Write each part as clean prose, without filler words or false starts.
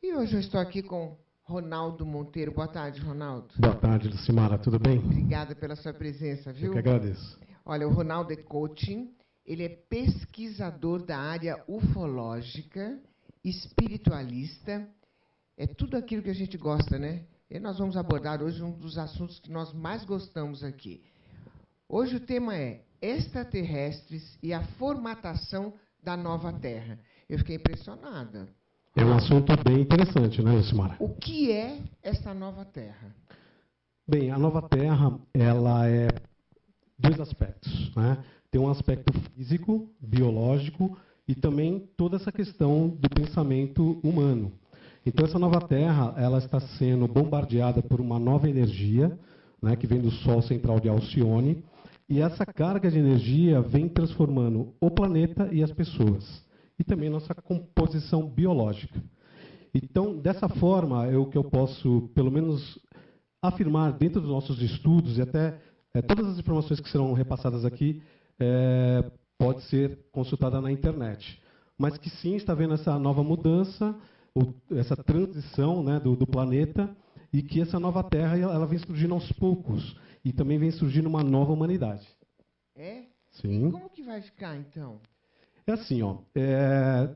E hoje eu estou aqui com Ronaldo Monteiro. Boa tarde, Ronaldo. Boa tarde, Lucimara. Tudo bem? Obrigada pela sua presença, viu? Eu que agradeço. Olha, o Ronaldo é coaching, ele é pesquisador da área ufológica, espiritualista, é tudo aquilo que a gente gosta, né? E nós vamos abordar hoje um dos assuntos que nós mais gostamos aqui. Hoje o tema é extraterrestres e a formatação da nova Terra. Eu fiquei impressionada. É um assunto bem interessante, né, Lucimara? O que é essa nova Terra? Bem, a nova Terra, ela é dois aspectos, né? Tem um aspecto físico, biológico e também toda essa questão do pensamento humano. Então, essa nova Terra, ela está sendo bombardeada por uma nova energia, né, que vem do Sol central de Alcione, e essa carga de energia vem transformando o planeta e as pessoas, e também nossa composição biológica. Então, dessa forma, o que eu posso, pelo menos, afirmar dentro dos nossos estudos, e até todas as informações que serão repassadas aqui, pode ser consultada na internet. Mas que sim, está vendo essa nova mudança, essa transição, né, do planeta, e que essa nova Terra ela vem surgindo aos poucos, e também vem surgindo uma nova humanidade. É? Sim. E como que vai ficar, então? É assim, ó.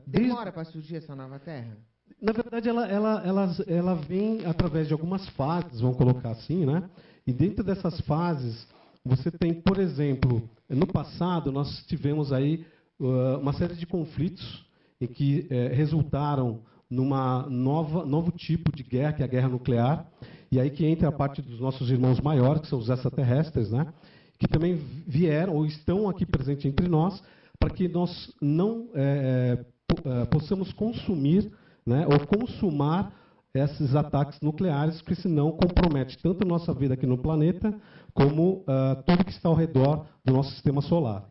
Demora para surgir essa nova Terra? Na verdade, ela vem através de algumas fases, vamos colocar assim, né? E dentro dessas fases, você tem, por exemplo, no passado nós tivemos aí uma série de conflitos em que resultaram numa novo tipo de guerra, que é a guerra nuclear, e aí que entra a parte dos nossos irmãos maiores, que são os extraterrestres, né? Que também vieram ou estão aqui presentes entre nós, para que nós não possamos consumir, né, ou consumar esses ataques nucleares, porque senão compromete tanto a nossa vida aqui no planeta, como tudo que está ao redor do nosso sistema solar.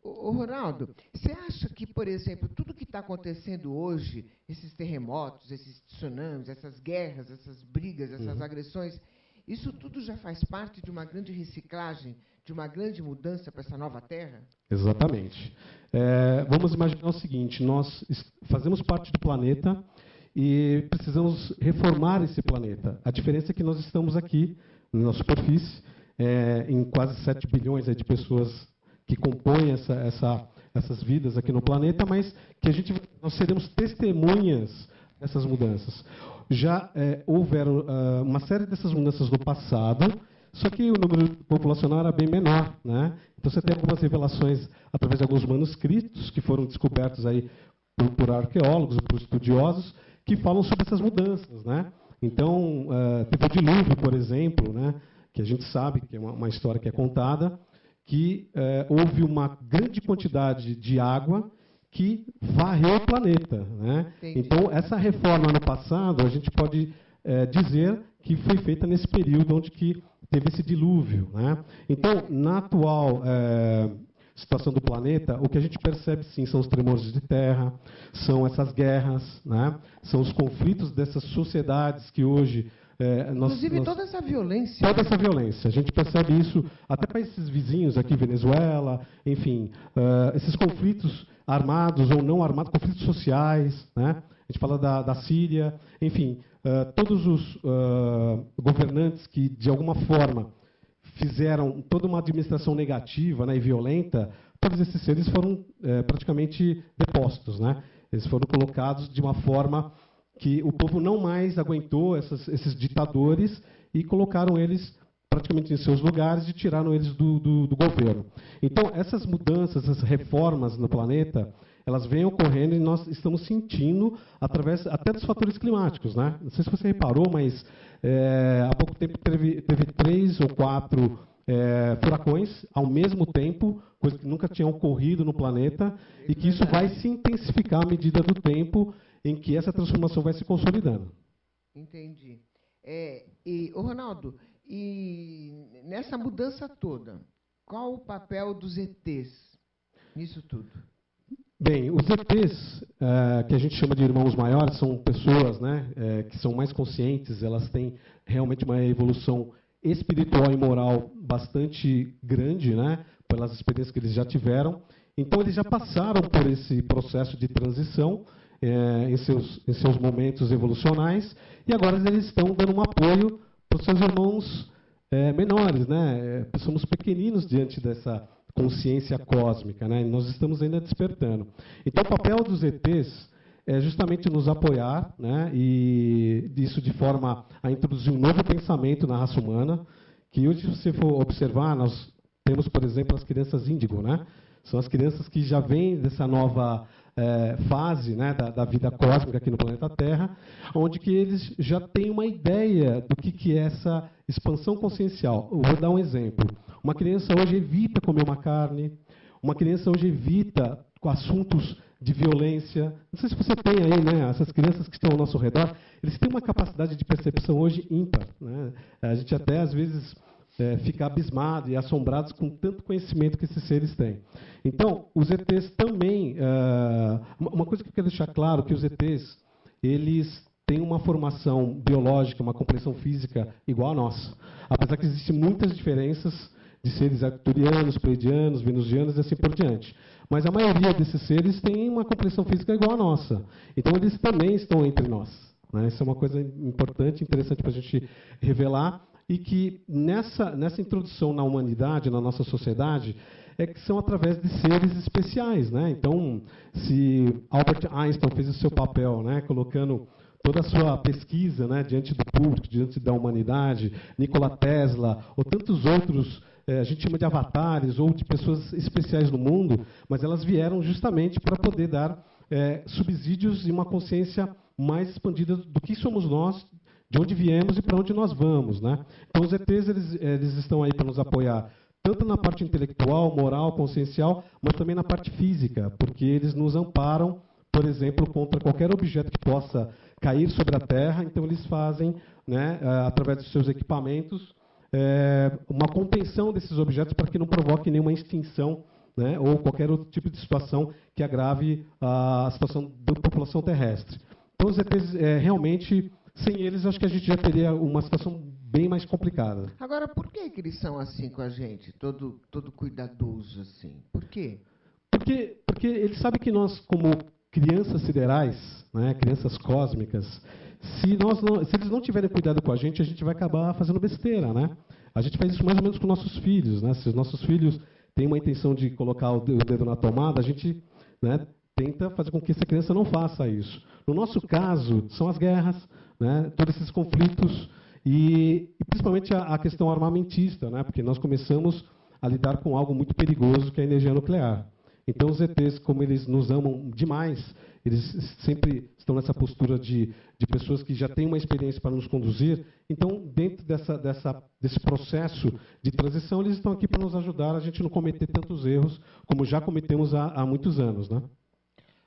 Ô, Ronaldo, você acha que, por exemplo, tudo que está acontecendo hoje, esses terremotos, esses tsunamis, essas guerras, essas brigas, essas agressões, isso tudo já faz parte de uma grande reciclagem, de uma grande mudança para essa nova Terra? Exatamente. Vamos imaginar o seguinte, nós fazemos parte do planeta e precisamos reformar esse planeta. A diferença é que nós estamos aqui, na superfície, em quase 7 bilhões de pessoas que compõem essas vidas aqui no planeta, mas que nós seremos testemunhas dessas mudanças. Já houveram uma série dessas mudanças no passado, só que o número populacional era bem menor, né? Então você tem algumas revelações através de alguns manuscritos que foram descobertos aí por arqueólogos, por estudiosos, que falam sobre essas mudanças, né? Então, teve o dilúvio, por exemplo, né? Que a gente sabe que é uma história que é contada, que houve uma grande quantidade de água que varreu o planeta, né? Então, essa reforma no passado, a gente pode dizer que foi feita nesse período onde que teve esse dilúvio, né? Então, na atual situação do planeta, o que a gente percebe, sim, são os tremores de terra, são essas guerras, né? São os conflitos dessas sociedades que hoje... Inclusive toda essa violência. Toda essa violência. A gente percebe isso até para esses vizinhos aqui, Venezuela, enfim, esses conflitos armados ou não armados, conflitos sociais, né? A gente fala da Síria, enfim, todos os governantes que, de alguma forma, fizeram toda uma administração negativa, né, e violenta, todos esses seres foram praticamente depostos, né? Eles foram colocados de uma forma que o povo não mais aguentou esses ditadores e colocaram eles praticamente em seus lugares e tiraram eles do governo. Então, essas mudanças, essas reformas no planeta, elas vêm ocorrendo e nós estamos sentindo através até dos fatores climáticos, né? Não sei se você reparou, mas há pouco tempo teve 3 ou 4 furacões ao mesmo tempo, coisa que nunca tinha ocorrido no planeta, e que isso vai se intensificar à medida do tempo em que essa transformação vai se consolidando. Entendi. Ronaldo, e nessa mudança toda, qual o papel dos ETs nisso tudo? Bem, os ETs, que a gente chama de irmãos maiores, são pessoas, né, que são mais conscientes, elas têm realmente uma evolução espiritual e moral bastante grande, né, pelas experiências que eles já tiveram. Então, eles já passaram por esse processo de transição em seus momentos evolucionais, e agora eles estão dando um apoio para os seus irmãos menores, né? Somos pequeninos diante dessa consciência cósmica, né? E nós estamos ainda despertando. Então, o papel dos ETs é justamente nos apoiar, né? E isso de forma a introduzir um novo pensamento na raça humana, que hoje, se você for observar, nós temos, por exemplo, as crianças índigo, né? São as crianças que já vêm dessa nova fase, né, da vida cósmica aqui no planeta Terra, onde que eles já têm uma ideia do que é essa expansão consciencial. Eu vou dar um exemplo. Uma criança hoje evita comer uma carne, uma criança hoje evita com assuntos de violência. Não sei se você tem aí, né, essas crianças que estão ao nosso redor, eles têm uma capacidade de percepção hoje ímpar, né? A gente até, às vezes, fica abismado e assombrados com tanto conhecimento que esses seres têm. Então, os ETs também... uma coisa que eu quero deixar claro, que os ETs, eles têm uma formação biológica, uma compreensão física igual à nossa. Apesar que existem muitas diferenças de seres arcturianos, pleiadianos, venusianos e assim por diante. Mas a maioria desses seres tem uma compreensão física igual à nossa. Então, eles também estão entre nós, né? Isso é uma coisa importante, interessante para a gente revelar, e que nessa introdução na humanidade, na nossa sociedade, é que são através de seres especiais, né? Então, se Albert Einstein fez o seu papel, né, colocando toda a sua pesquisa, né, diante do público, diante da humanidade, Nikola Tesla, ou tantos outros, a gente chama de avatares, ou de pessoas especiais no mundo, mas elas vieram justamente para poder dar subsídios e uma consciência mais expandida do que somos nós, de onde viemos e para onde nós vamos, né? Então, os ETs eles estão aí para nos apoiar, tanto na parte intelectual, moral, consciencial, mas também na parte física, porque eles nos amparam, por exemplo, contra qualquer objeto que possa cair sobre a Terra. Então, eles fazem, né, através dos seus equipamentos, uma contenção desses objetos para que não provoque nenhuma extinção, né, ou qualquer outro tipo de situação que agrave a situação da população terrestre. Então, os ETs realmente... Sem eles, acho que a gente já teria uma situação bem mais complicada. Agora, por que eles são assim com a gente, todo cuidadoso assim? Por quê? Porque eles sabem que nós, como crianças siderais, né, crianças cósmicas, se eles não tiverem cuidado com a gente vai acabar fazendo besteira, né? A gente faz isso mais ou menos com nossos filhos, né? Se os nossos filhos têm uma intenção de colocar o dedo na tomada, a gente, né, tenta fazer com que essa criança não faça isso. No nosso caso, são as guerras, né, todos esses conflitos e principalmente a questão armamentista, né, porque nós começamos a lidar com algo muito perigoso, que é a energia nuclear. Então, os ETs, como eles nos amam demais, eles sempre estão nessa postura de pessoas que já têm uma experiência para nos conduzir. Então, dentro desse processo de transição, eles estão aqui para nos ajudar a gente não cometer tantos erros como já cometemos há muitos anos, né?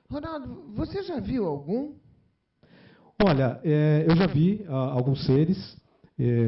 Ronaldo, você já viu algum? Olha, eu já vi alguns seres,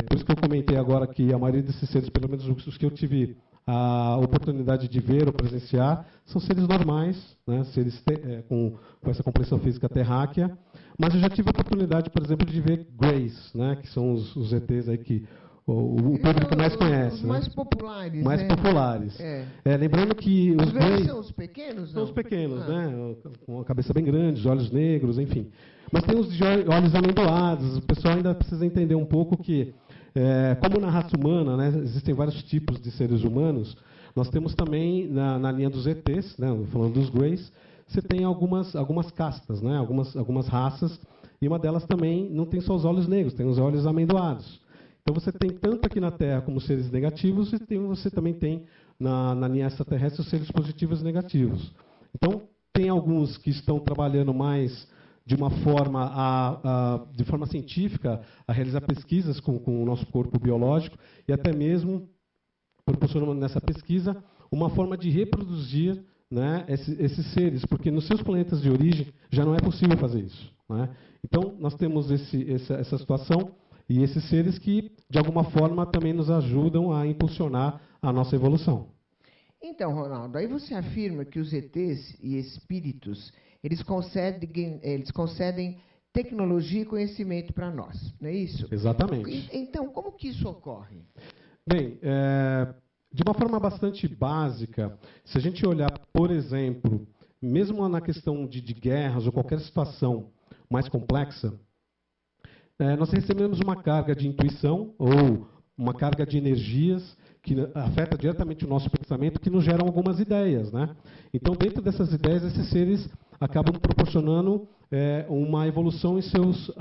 por isso que eu comentei agora que a maioria desses seres, pelo menos os que eu tive a oportunidade de ver ou presenciar, são seres normais, né, seres com essa compreensão física terráquea, mas eu já tive a oportunidade, por exemplo, de ver Greys, né, que são os ETs aí que o público mais conhece. Os né? mais populares. Mais né? populares. Lembrando que os Greys são os pequenos, são não? os pequenos, né? Com a cabeça bem grande, os olhos negros, enfim. Mas tem os de olhos amendoados. O pessoal ainda precisa entender um pouco que, como na raça humana, né, existem vários tipos de seres humanos, nós temos também, na linha dos ETs, né, falando dos Greys, você tem algumas castas, né, algumas raças, e uma delas também não tem só os olhos negros, tem os olhos amendoados. Então, você tem tanto aqui na Terra como seres negativos, e você também tem na linha extraterrestre os seres positivos e negativos. Então, tem alguns que estão trabalhando mais de uma forma, de forma científica, a realizar pesquisas com o nosso corpo biológico e até mesmo proporcionando nessa pesquisa uma forma de reproduzir, né, esses seres, porque nos seus planetas de origem já não é possível fazer isso, né? Então, nós temos essa situação e esses seres que, de alguma forma, também nos ajudam a impulsionar a nossa evolução. Então, Ronaldo, aí você afirma que os ETs e espíritos, eles concedem tecnologia e conhecimento para nós, não é isso? Exatamente. Então, como que isso ocorre? Bem, de uma forma bastante básica, se a gente olhar, por exemplo, mesmo na questão de guerras ou qualquer situação mais complexa, nós recebemos uma carga de intuição ou uma carga de energias que afeta diretamente o nosso pensamento, que nos geram algumas ideias, né? Então, dentro dessas ideias, esses seres acabam proporcionando uma evolução em seus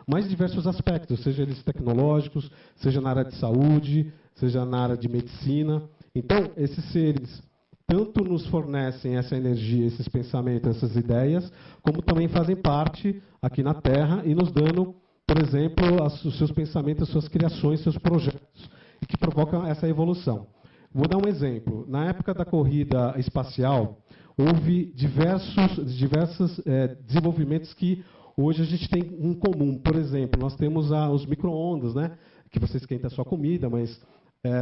mais diversos aspectos, seja eles tecnológicos, seja na área de saúde, seja na área de medicina. Então, esses seres tanto nos fornecem essa energia, esses pensamentos, essas ideias, como também fazem parte aqui na Terra e nos dando, por exemplo, os seus pensamentos, as suas criações, seus projetos, e que provocam essa evolução. Vou dar um exemplo. Na época da corrida espacial, houve diversos desenvolvimentos que hoje a gente tem em comum. Por exemplo, nós temos os micro-ondas, né, que você esquenta a sua comida, mas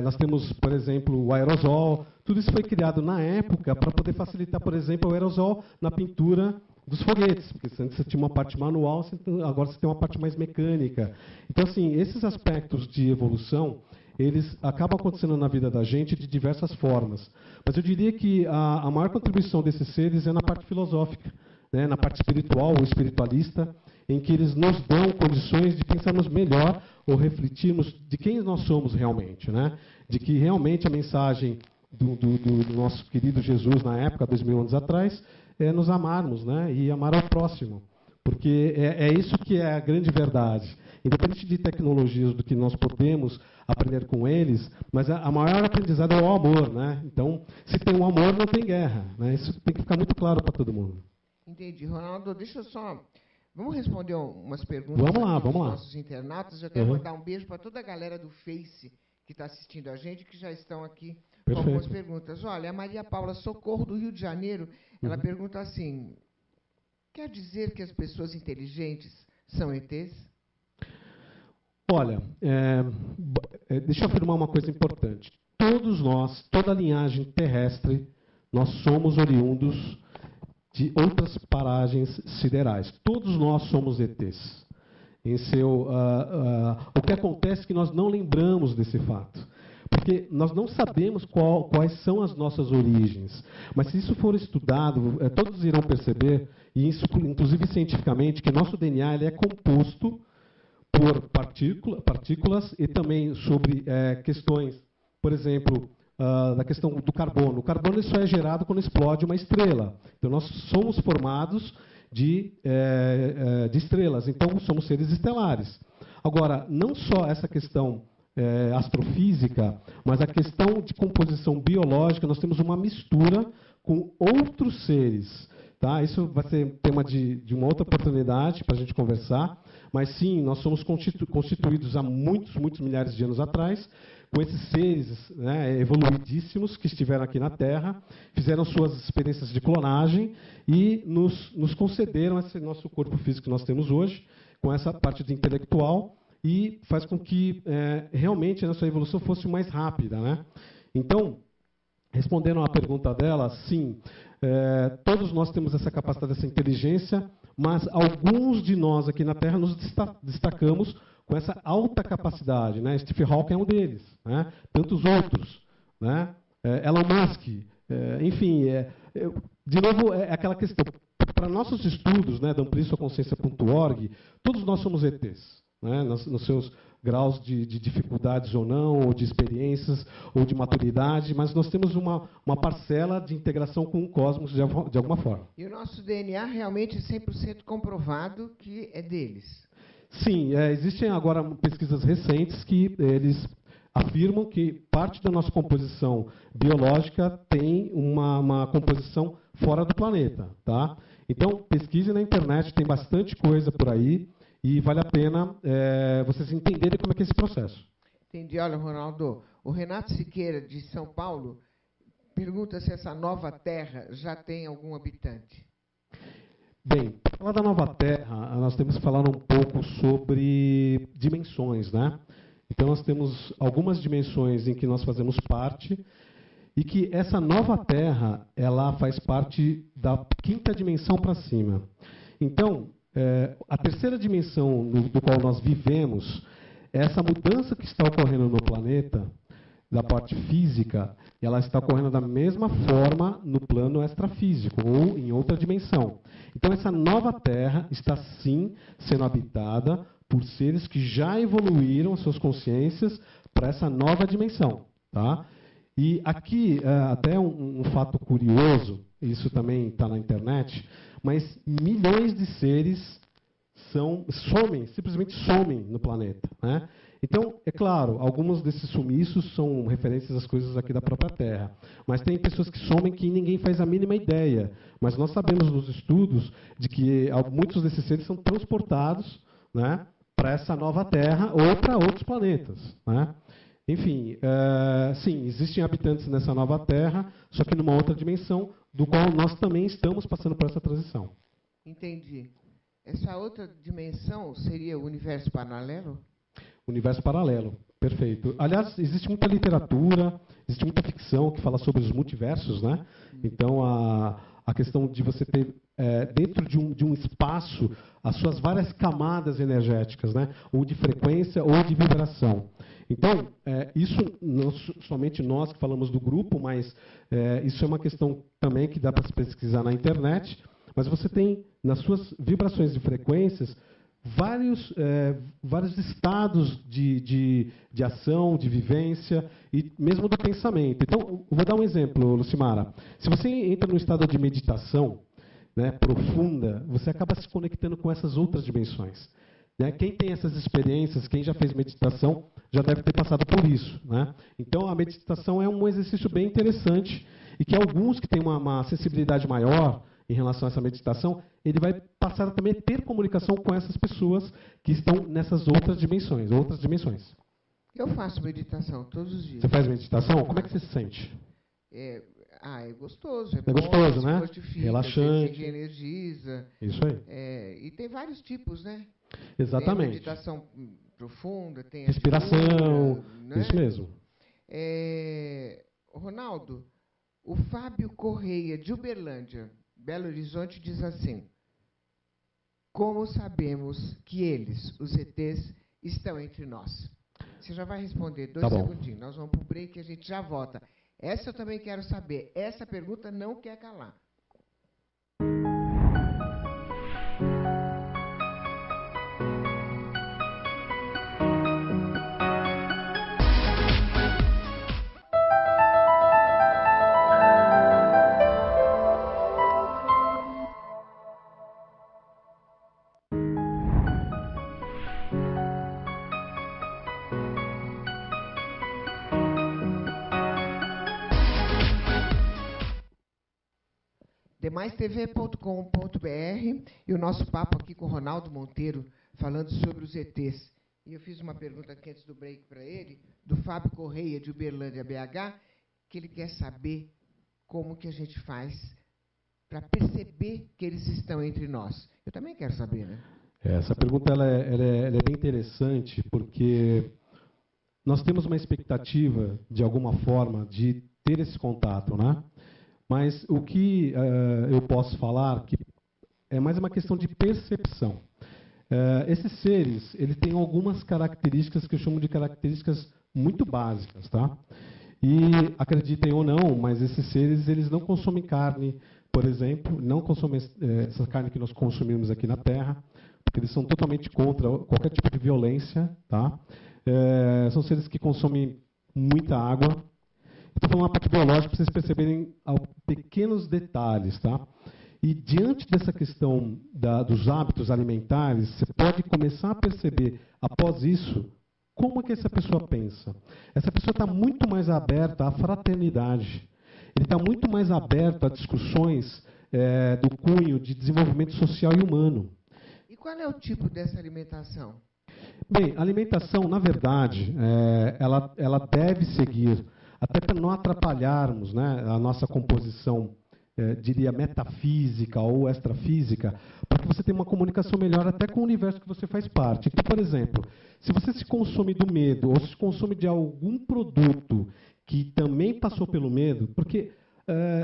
nós temos, por exemplo, o aerosol. Tudo isso foi criado na época para poder facilitar, por exemplo, o aerosol na pintura dos foguetes, porque antes você tinha uma parte manual, agora você tem uma parte mais mecânica. Então, assim, esses aspectos de evolução, eles acabam acontecendo na vida da gente de diversas formas. Mas eu diria que a maior contribuição desses seres é na parte filosófica, né, na parte espiritual ou espiritualista, em que eles nos dão condições de pensarmos melhor ou refletirmos de quem nós somos realmente, né? De que realmente a mensagem do nosso querido Jesus na época, 2000 anos atrás, é nos amarmos, né? E amar ao próximo. Porque é isso que é a grande verdade. Independente de tecnologias, do que nós podemos aprender com eles, mas a maior aprendizado é o amor, né? Então, se tem um amor, não tem guerra, né? Isso tem que ficar muito claro para todo mundo. Entendi. Ronaldo, deixa eu só... Vamos responder umas perguntas dos nossos internautas. Eu quero mandar um beijo para toda a galera do Face que está assistindo a gente, que já estão aqui com algumas perguntas. Olha, a Maria Paula Socorro, do Rio de Janeiro, ela pergunta assim, quer dizer que as pessoas inteligentes são ETs? Olha, deixa eu afirmar uma coisa importante. Todos nós, toda a linhagem terrestre, nós somos oriundos de outras paragens siderais. Todos nós somos ETs. O que acontece é que nós não lembramos desse fato. Porque nós não sabemos quais são as nossas origens. Mas se isso for estudado, todos irão perceber, e isso, inclusive cientificamente, que nosso DNA ele é composto por partículas e também sobre questões, por exemplo, da questão do carbono. O carbono só é gerado quando explode uma estrela. Então, nós somos formados de estrelas, então somos seres estelares. Agora, não só essa questão astrofísica, mas a questão de composição biológica, nós temos uma mistura com outros seres. Tá? Isso vai ser tema de uma outra oportunidade para a gente conversar, mas sim, nós somos constituídos há muitos milhares de anos atrás, com esses seres, né, evoluidíssimos que estiveram aqui na Terra, fizeram suas experiências de clonagem e nos concederam esse nosso corpo físico que nós temos hoje, com essa parte de intelectual, e faz com que realmente a nossa evolução fosse mais rápida, né? Então, respondendo à pergunta dela, sim, todos nós temos essa capacidade, essa inteligência, mas alguns de nós aqui na Terra nos destacamos com essa alta capacidade, né? Stephen Hawking é um deles, né? Tantos outros, né? Elon Musk, enfim, de novo é aquela questão. Para nossos estudos, né, da ampliassuaconsciência.org, todos nós somos ETs, né? Nos seus graus de dificuldades ou não, ou de experiências, ou de maturidade, mas nós temos uma parcela de integração com o cosmos de alguma forma. E o nosso DNA realmente é 100% comprovado que é deles? Sim, existem agora pesquisas recentes que eles afirmam que parte da nossa composição biológica tem uma composição fora do planeta. Tá? Então, pesquise na internet, tem bastante coisa por aí, e vale a pena vocês entenderem como é que é esse processo. Entendi. Olha, Ronaldo, o Renato Siqueira, de São Paulo, pergunta se essa nova Terra já tem algum habitante. Bem, para falar da nova Terra, nós temos que falar um pouco sobre dimensões, né? Então, nós temos algumas dimensões em que nós fazemos parte e que essa nova Terra ela faz parte da 5ª dimensão para cima. Então, a 3ª dimensão do qual nós vivemos, essa mudança que está ocorrendo no planeta, da parte física, ela está ocorrendo da mesma forma no plano extrafísico, ou em outra dimensão. Então, essa nova Terra está, sim, sendo habitada por seres que já evoluíram suas consciências para essa nova dimensão. Tá? E aqui, até um fato curioso, isso também está na internet, mas milhões de seres somem, simplesmente somem no planeta. Né? Então, é claro, alguns desses sumiços são referências às coisas aqui da própria Terra. Mas tem pessoas que somem que ninguém faz a mínima ideia. Mas nós sabemos nos estudos de que muitos desses seres são transportados, né, para essa nova Terra ou para outros planetas. Né? Enfim, sim, existem habitantes nessa nova Terra, só que numa outra dimensão, do qual nós também estamos passando por essa transição. Entendi. Essa outra dimensão seria o universo paralelo? Universo paralelo, perfeito. Aliás, existe muita literatura, existe muita ficção que fala sobre os multiversos, né? Então, a questão de você ter, dentro de um espaço, as suas várias camadas energéticas, né? Ou de frequência ou de vibração. Então, isso não somente nós que falamos do grupo, mas isso é uma questão também que dá para se pesquisar na internet. Mas você tem, nas suas vibrações de frequências, vários estados de ação, de vivência e mesmo do pensamento. Então, eu vou dar um exemplo, Lucimara. Se você entra num estado de meditação, né, profunda, você acaba se conectando com essas outras dimensões. Né? Quem tem essas experiências, quem já fez meditação, já deve ter passado por isso. Né? Então, a meditação é um exercício bem interessante e que alguns que têm uma sensibilidade maior em relação a essa meditação, ele vai passar a também ter comunicação com essas pessoas que estão nessas outras dimensões. Eu faço meditação todos os dias. Você faz meditação? Como é que você se sente? É gostoso. É gostoso, né? Relaxante. Se energiza. Isso aí. E tem vários tipos, né? Exatamente. Tem a meditação profunda, tem a respiração, né? Isso mesmo. Ronaldo, o Fábio Correia, de Uberlândia, Belo Horizonte, diz assim: como sabemos que eles, os ETs, estão entre nós? Você já vai responder, 2 segundinhos. Nós vamos para o break e a gente já volta. Essa eu também quero saber. Essa pergunta não quer calar. demaistv.com.br e o nosso papo aqui com o Ronaldo Monteiro, falando sobre os ETs. E eu fiz uma pergunta aqui antes do break para ele, do Fábio Correia, de Uberlândia, BH, que ele quer saber como que a gente faz para perceber que eles estão entre nós. Eu também quero saber, né? Essa pergunta ela é bem interessante, porque nós temos uma expectativa, de alguma forma, de ter esse contato, né? Mas o que eu posso falar que é mais uma questão de percepção. Esses seres, eles têm algumas características que eu chamo de características muito básicas, tá? E acreditem ou não, mas esses seres, eles não consomem carne, por exemplo, não consomem essa carne que nós consumimos aqui na Terra, porque eles são totalmente contra qualquer tipo de violência, tá? São seres que consomem muita água. Estou falando uma parte biológica para vocês perceberem pequenos detalhes, tá? E diante dessa questão dos hábitos alimentares, você pode começar a perceber, após isso, como é que essa pessoa pensa. Essa pessoa está muito mais aberta à fraternidade. Ele está muito mais aberto a discussões do cunho de desenvolvimento social e humano. E qual é o tipo dessa alimentação? Bem, a alimentação, na verdade, ela deve seguir, até para não atrapalharmos, né, a nossa composição, diria, metafísica ou extrafísica, para que você tenha uma comunicação melhor até com o universo que você faz parte. Então, por exemplo, se você se consome do medo ou se consome de algum produto que também passou pelo medo, porque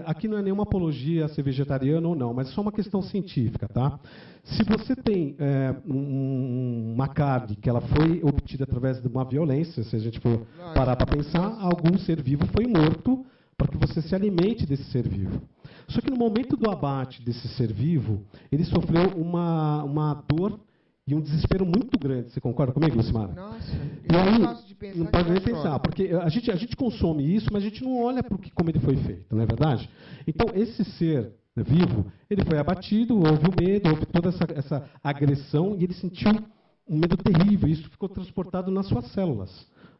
aqui não é nenhuma apologia a ser vegetariano ou não, mas é só uma questão científica, tá? Se você tem uma uma carne que ela foi obtida através de uma violência, se a gente for parar para pensar, algum ser vivo foi morto para que você se alimente desse ser vivo. Só que no momento do abate desse ser vivo, ele sofreu uma dor e um desespero muito grande. Você concorda comigo, Lucimara? Nossa, e aí, não gosto de pensar. Não pode nem pensar, porque a gente consome isso, mas a gente não olha para como ele foi feito, não é verdade? Então, esse ser vivo, ele foi abatido, houve o medo, houve toda essa agressão, e ele sentiu um medo terrível, e isso ficou transportado nas suas células,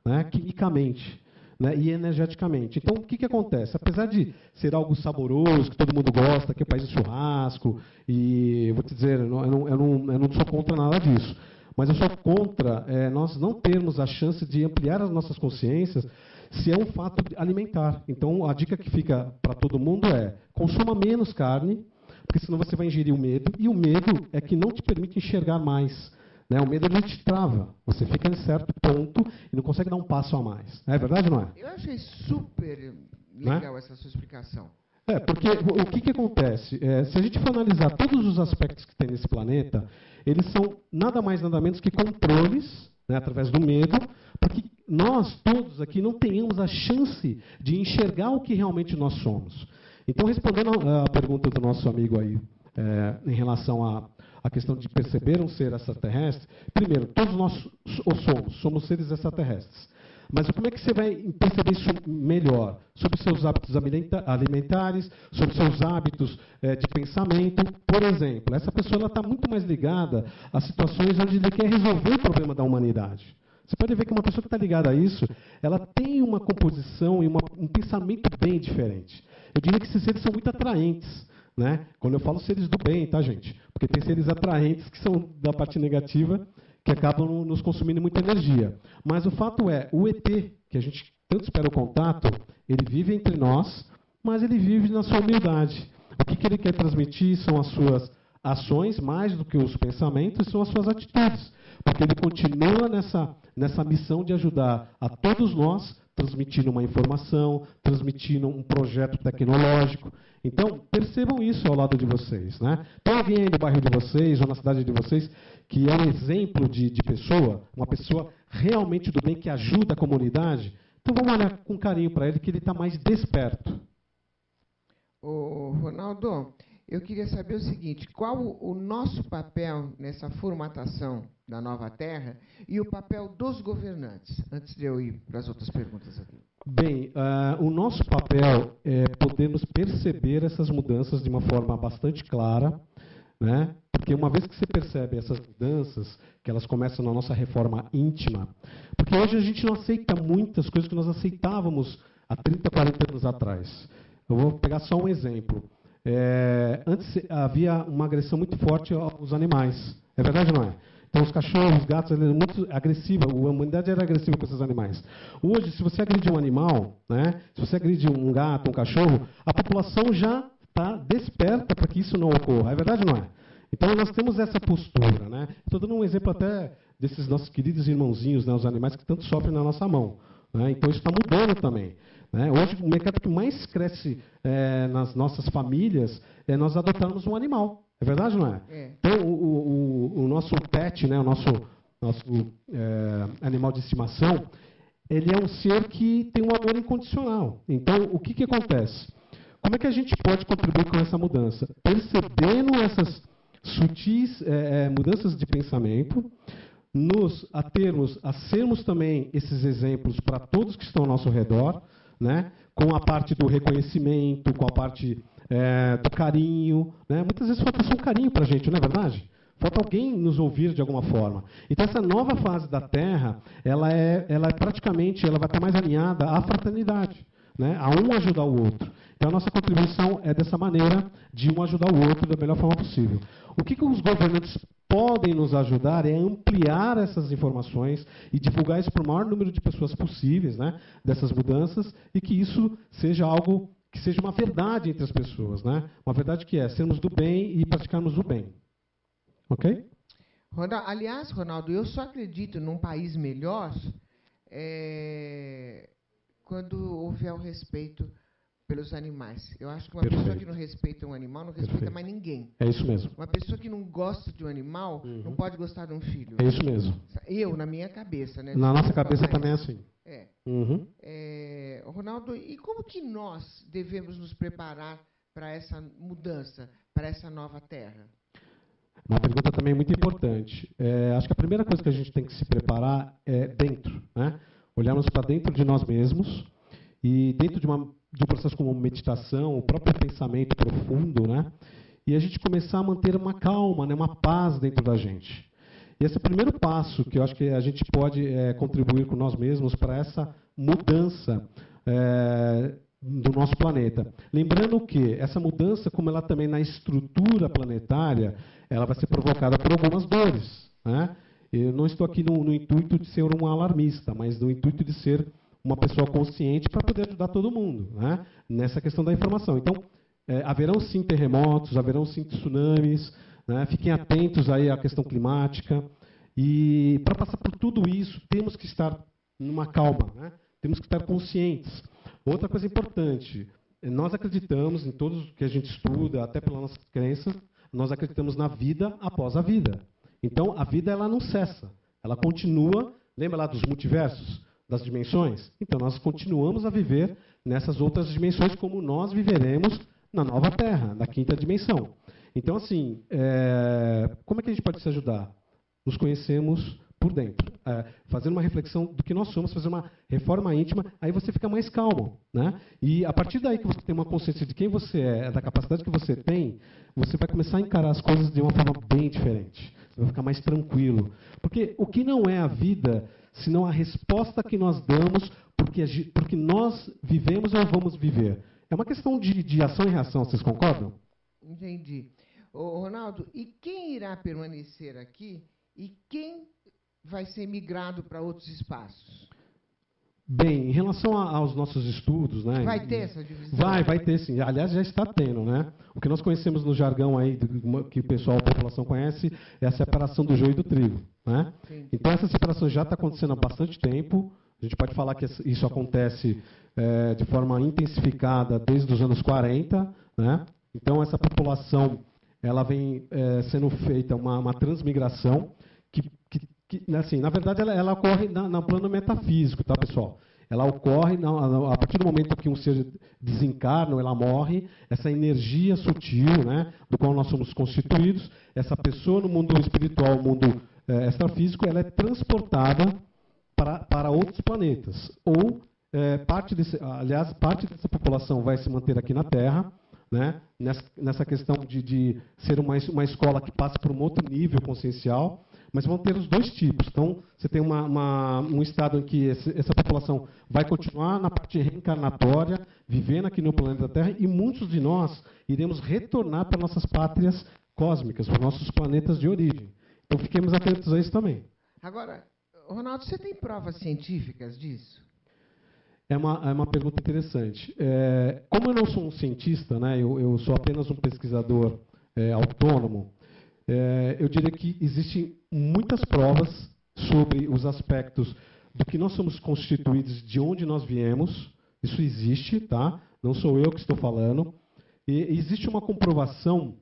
né, quimicamente, né, e energeticamente. Então, o que acontece? Apesar de ser algo saboroso, que todo mundo gosta, que é país de churrasco, e eu vou te dizer, eu não sou contra nada disso, mas eu sou contra nós não termos a chance de ampliar as nossas consciências se é um fato alimentar. Então, a dica que fica para todo mundo é: consuma menos carne, porque senão você vai ingerir o medo, e o medo é que não te permite enxergar mais. Né? O medo ele te trava. Você fica em certo ponto e não consegue dar um passo a mais. É verdade ou não é? Eu achei super legal essa sua explicação. Porque o que acontece? Se a gente for analisar todos os aspectos que tem nesse planeta, eles são nada mais, nada menos que controles, né, através do medo, porque nós todos aqui não tenhamos a chance de enxergar o que realmente nós somos. Então, respondendo à pergunta do nosso amigo aí, em relação à questão de perceber um ser extraterrestre, primeiro, todos nós somos seres extraterrestres. Mas como é que você vai perceber isso melhor? Sobre os seus hábitos alimentares, sobre os seus hábitos de pensamento. Por exemplo, essa pessoa está muito mais ligada a situações onde ele quer resolver o problema da humanidade. Você pode ver que uma pessoa que está ligada a isso, ela tem uma composição e um pensamento bem diferente. Eu diria que esses seres são muito atraentes. Né? Quando eu falo seres do bem, tá, gente? Porque tem seres atraentes que são da parte negativa, que acabam nos consumindo muita energia. Mas o fato é, o ET, que a gente tanto espera o contato, ele vive entre nós, mas ele vive na sua humildade. O que ele quer transmitir são as suas ações, mais do que os pensamentos, são as suas atitudes. Porque ele continua nessa missão de ajudar a todos nós, transmitindo uma informação, transmitindo um projeto tecnológico. Então, percebam isso ao lado de vocês. Né? Tem alguém aí no bairro de vocês, ou na cidade de vocês, que é um exemplo de pessoa, uma pessoa realmente do bem, que ajuda a comunidade? Então, vamos olhar com carinho para ele, que ele está mais desperto. Ô, Ronaldo, eu queria saber o seguinte: qual o nosso papel nessa formatação da nova Terra e o papel dos governantes, antes de eu ir para as outras perguntas aqui? Bem, o nosso papel é podermos perceber essas mudanças de uma forma bastante clara, né? Porque uma vez que você percebe essas mudanças, que elas começam na nossa reforma íntima, porque hoje a gente não aceita muitas coisas que nós aceitávamos há 30, 40 anos atrás. Eu vou pegar só um exemplo. Antes havia uma agressão muito forte aos animais. É verdade ou não é? Então, os cachorros, os gatos, eles eram muito agressivos. A humanidade era agressiva com esses animais. Hoje, se você agride um animal, né, se você agride um gato, um cachorro, a população já está desperta para que isso não ocorra. É verdade ou não é? Então, nós temos essa postura. Né? Estou dando um exemplo até desses nossos queridos irmãozinhos, né, os animais que tanto sofrem na nossa mão. Né? Então, isso está mudando também. Né? Hoje, o mercado que mais cresce nas nossas famílias é nós adotarmos um animal. É verdade ou não é? Então, o nosso pet, né, o nosso animal de estimação, ele é um ser que tem um amor incondicional. Então, o que acontece? Como é que a gente pode contribuir com essa mudança? Percebendo essas sutis mudanças de pensamento, a sermos também esses exemplos para todos que estão ao nosso redor, né, com a parte do reconhecimento, com a parte do carinho. Né? Muitas vezes falta só um carinho para a gente, não é verdade? Falta alguém nos ouvir de alguma forma. Então, essa nova fase da Terra, ela praticamente vai estar mais alinhada à fraternidade, né? A um ajudar o outro. Então, a nossa contribuição é dessa maneira, de um ajudar o outro da melhor forma possível. O que os governantes podem nos ajudar é ampliar essas informações e divulgar isso para o maior número de pessoas possíveis, né, dessas mudanças, e que isso seja algo que seja uma verdade entre as pessoas, né? Uma verdade que é sermos do bem e praticarmos o bem. Ok? Aliás, Ronaldo, eu só acredito num país melhor quando houver o respeito pelos animais. Eu acho que uma Perfeito. pessoa que não respeita um animal não respeita Perfeito. mais ninguém. É isso mesmo. Uma pessoa que não gosta de um animal não pode gostar de um filho. É isso mesmo. Eu, na minha cabeça, né? Na nossa Desculpa, cabeça mas- também é assim. É. Uhum. Ronaldo, e como que nós devemos nos preparar para essa mudança, para essa nova terra? Uma pergunta também muito importante. Acho que a primeira coisa que a gente tem que se preparar é dentro, né? Olharmos para dentro de nós mesmos e dentro de um processo como meditação, o próprio pensamento profundo, né? E a gente começar a manter uma calma, né? Uma paz dentro da gente. E esse é o primeiro passo que eu acho que a gente pode contribuir com nós mesmos para essa mudança do nosso planeta. Lembrando que essa mudança, como ela também na estrutura planetária, ela vai ser provocada por algumas dores, né? Eu não estou aqui no intuito de ser um alarmista, mas no intuito de ser uma pessoa consciente para poder ajudar todo mundo, né? Nessa questão da informação. Então, haverão sim terremotos, haverão sim tsunamis, né? Fiquem atentos aí à questão climática. E para passar por tudo isso, temos que estar numa calma, né? Temos que estar conscientes. Outra coisa importante, nós acreditamos em tudo que a gente estuda, até pelas nossas crenças, nós acreditamos na vida após a vida. Então, a vida ela não cessa, ela continua. Lembra lá dos multiversos, das dimensões? Então, nós continuamos a viver nessas outras dimensões como nós viveremos na nova Terra, na quinta dimensão. Então, assim, como é que a gente pode se ajudar? Nos conhecemos por dentro, fazer uma reflexão do que nós somos, fazer uma reforma íntima, aí você fica mais calmo, né? E a partir daí que você tem uma consciência de quem você é, da capacidade que você tem, você vai começar a encarar as coisas de uma forma bem diferente. Você vai ficar mais tranquilo. Porque o que não é a vida, senão a resposta que nós damos porque nós vivemos ou vamos viver. É uma questão de ação e reação, vocês concordam? Entendi. Ô, Ronaldo, e quem irá permanecer aqui e quem vai ser migrado para outros espaços? Bem, em relação aos nossos estudos, né? Vai ter essa divisão? Vai ter sim. Aliás, já está tendo, né? O que nós conhecemos no jargão aí, que o pessoal, a população conhece, é a separação do joio e do trigo, né? Então, essa separação já está acontecendo há bastante tempo. A gente pode falar que isso acontece de forma intensificada desde os anos 40, né? Então, essa população ela vem sendo feita uma transmigração que assim, na verdade, ela ocorre no plano metafísico, tá, pessoal? Ela ocorre a partir do momento que um ser desencarna, ela morre, essa energia sutil, né, do qual nós somos constituídos, essa pessoa no mundo espiritual, no mundo extrafísico, ela é transportada para outros planetas. Ou parte dessa população vai se manter aqui na Terra, né, nessa questão de ser uma escola que passa por um outro nível consciencial, mas vão ter os dois tipos. Então, você tem um estado em que essa população vai continuar na parte reencarnatória, vivendo aqui no planeta Terra, e muitos de nós iremos retornar para nossas pátrias cósmicas, para nossos planetas de origem. Então, fiquemos atentos a isso também. Agora, Ronaldo, você tem provas científicas disso? É uma pergunta interessante. Como eu não sou um cientista, né, eu sou apenas um pesquisador autônomo, eu diria que existem muitas provas sobre os aspectos do que nós somos constituídos, de onde nós viemos. Isso existe, tá? Não sou eu que estou falando. E existe uma comprovação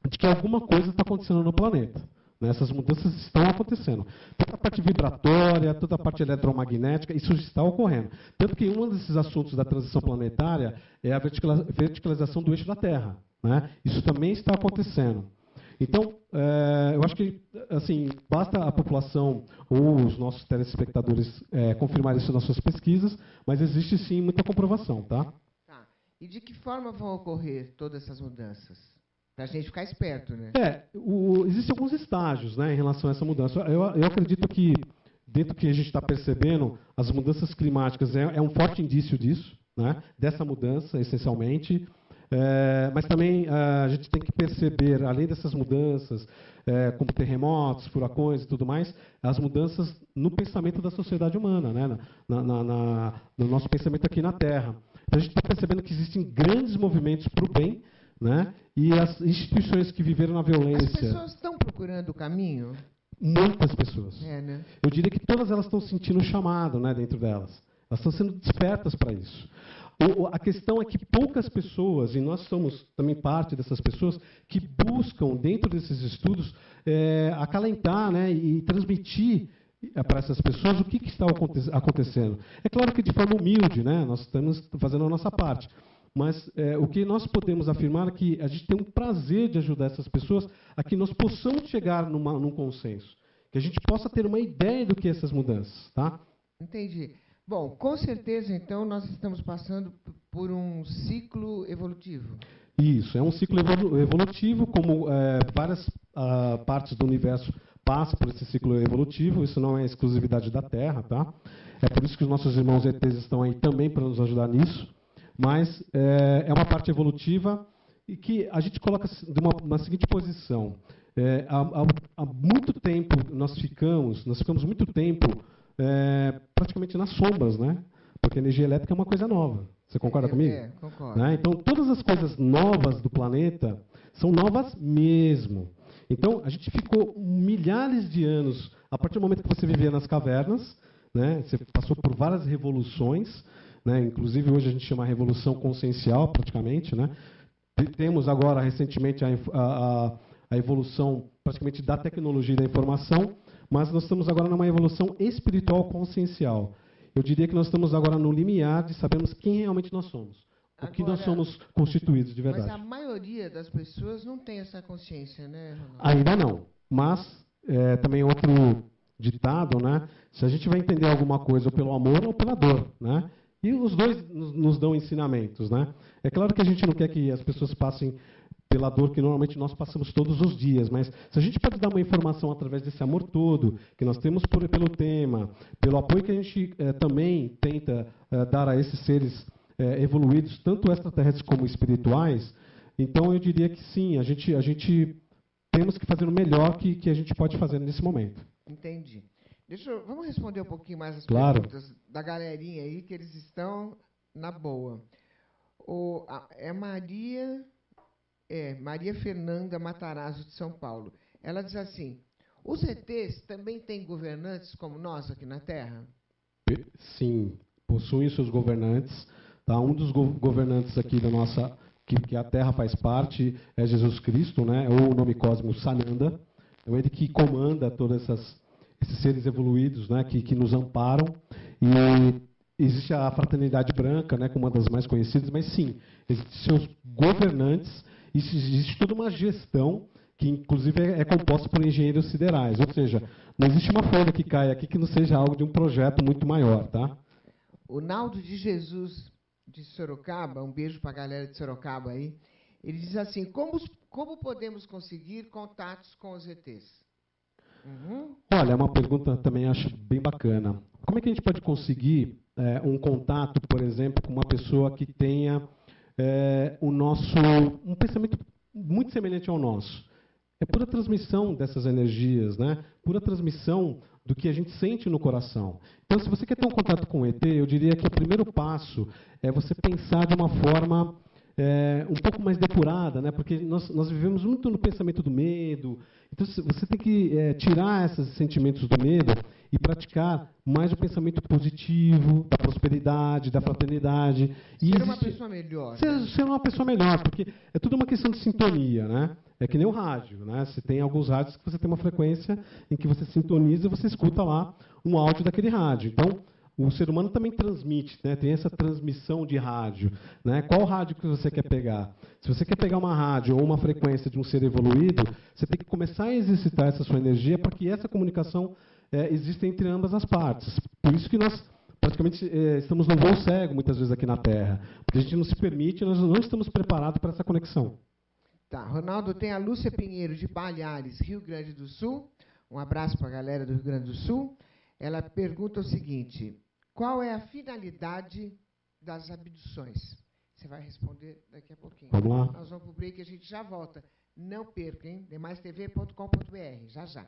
de que alguma coisa está acontecendo no planeta. Né? Essas mudanças estão acontecendo. Toda a parte vibratória, toda a parte eletromagnética, isso está ocorrendo. Tanto que um desses assuntos da transição planetária é a verticalização do eixo da Terra. Né? Isso também está acontecendo. Então, eu acho que assim, basta a população ou os nossos telespectadores confirmar isso nas suas pesquisas, mas existe sim muita comprovação. Tá? Tá. E de que forma vão ocorrer todas essas mudanças? Para a gente ficar esperto, né? Existem alguns estágios, né, em relação a essa mudança. Eu acredito que, dentro do que a gente está percebendo, as mudanças climáticas é um forte indício disso, né, dessa mudança, essencialmente. Mas também a gente tem que perceber, além dessas mudanças, como terremotos, furacões e tudo mais, as mudanças no pensamento da sociedade humana, né, no nosso pensamento aqui na Terra. Então, a gente está percebendo que existem grandes movimentos para o bem, né, e as instituições que viveram na violência... As pessoas estão procurando o caminho? Muitas pessoas. Né? Eu diria que todas elas estão sentindo o chamado, né, dentro delas. Elas estão sendo despertas para isso. A questão é que poucas pessoas, e nós somos também parte dessas pessoas, que buscam, dentro desses estudos, acalentar, né, e transmitir para essas pessoas o que está acontecendo. É claro que de forma humilde, né, nós estamos fazendo a nossa parte. Mas o que nós podemos afirmar é que a gente tem um prazer de ajudar essas pessoas a que nós possamos chegar num consenso, que a gente possa ter uma ideia do que essas mudanças. Tá? Entendi. Bom, com certeza, então, nós estamos passando por um ciclo evolutivo. Isso, é um ciclo evolutivo, como várias partes do universo passam por esse ciclo evolutivo, isso não é exclusividade da Terra, tá? É por isso que os nossos irmãos ETs estão aí também para nos ajudar nisso. Mas é uma parte evolutiva e que a gente coloca de uma seguinte posição. Há muito tempo nós ficamos muito tempo praticamente nas sombras, né? Porque a energia elétrica é uma coisa nova. Você concorda comigo? Concordo. Né? Então, todas as coisas novas do planeta são novas mesmo. Então, a gente ficou milhares de anos, a partir do momento que você vivia nas cavernas, né? Você passou por várias revoluções, né? Inclusive, hoje a gente chama a revolução consciencial, praticamente. Né? Temos agora, recentemente, a evolução praticamente da tecnologia e da informação, mas nós estamos agora numa evolução espiritual consciencial. Eu diria que nós estamos agora no limiar de sabermos quem realmente nós somos, o que nós somos constituídos de verdade. Mas a maioria das pessoas não tem essa consciência, né, Ronaldo? Ainda não, mas também outro ditado, né? Se a gente vai entender alguma coisa ou pelo amor ou pela dor, né? E os dois nos dão ensinamentos, né? É claro que a gente não quer que as pessoas passem pela dor que normalmente nós passamos todos os dias, mas se a gente pode dar uma informação através desse amor todo que nós temos pelo tema, pelo apoio que a gente também tenta dar a esses seres evoluídos, tanto extraterrestres como espirituais, então eu diria que sim, a gente temos que fazer o melhor que a gente pode fazer nesse momento. Entendi. Vamos responder um pouquinho mais as perguntas da galerinha aí, que eles estão na boa. Maria Fernanda Matarazzo, de São Paulo. Ela diz assim, os ETs também têm governantes como nós aqui na Terra? Sim, possuem seus governantes. Tá? Um dos governantes aqui da nossa, que a Terra faz parte, é Jesus Cristo, né? Ou o nome cósmico Sananda. É ele que comanda todos esses seres evoluídos, né? que nos amparam. E existe a Fraternidade Branca, né? como uma das mais conhecidas, mas sim, existem seus governantes. Existe toda uma gestão que, inclusive, é composta por engenheiros siderais. Ou seja, não existe uma folha que cai aqui que não seja algo de um projeto muito maior. Tá? O Naldo de Jesus, de Sorocaba, um beijo para a galera de Sorocaba aí, ele diz assim, como podemos conseguir contatos com os ETs? Olha, é uma pergunta também acho bem bacana. Como é que a gente pode conseguir um contato, por exemplo, com uma pessoa que tenha um pensamento muito semelhante ao nosso? É pura transmissão dessas energias, né? Pura transmissão do que a gente sente no coração. Então, se você quer ter um contato com o ET, eu diria que o primeiro passo é você pensar de uma forma um pouco mais depurada, né? Porque nós vivemos muito no pensamento do medo. Então, você tem que tirar esses sentimentos do medo e praticar mais o pensamento positivo, da prosperidade, da fraternidade. Ser uma pessoa melhor. Ser uma pessoa melhor, porque é tudo uma questão de sintonia, né? É que nem o rádio, né? Você tem alguns rádios que você tem uma frequência em que você sintoniza e você escuta lá um áudio daquele rádio. Então, o ser humano também transmite, né? Tem essa transmissão de rádio. Né? Qual rádio que você quer pegar? Se você quer pegar uma rádio ou uma frequência de um ser evoluído, você tem que começar a exercitar essa sua energia para que essa comunicação exista entre ambas as partes. Por isso que nós praticamente estamos no voo cego, muitas vezes, aqui na Terra. Porque a gente não se permite, nós não estamos preparados para essa conexão. Tá, Ronaldo, tem a Lúcia Pinheiro, de Palhares, Rio Grande do Sul. Um abraço para a galera do Rio Grande do Sul. Ela pergunta o seguinte, qual é a finalidade das abduções? Você vai responder daqui a pouquinho. Vamos lá. Nós vamos para o break e a gente já volta. Não perca, hein? demaistv.com.br. Já, já.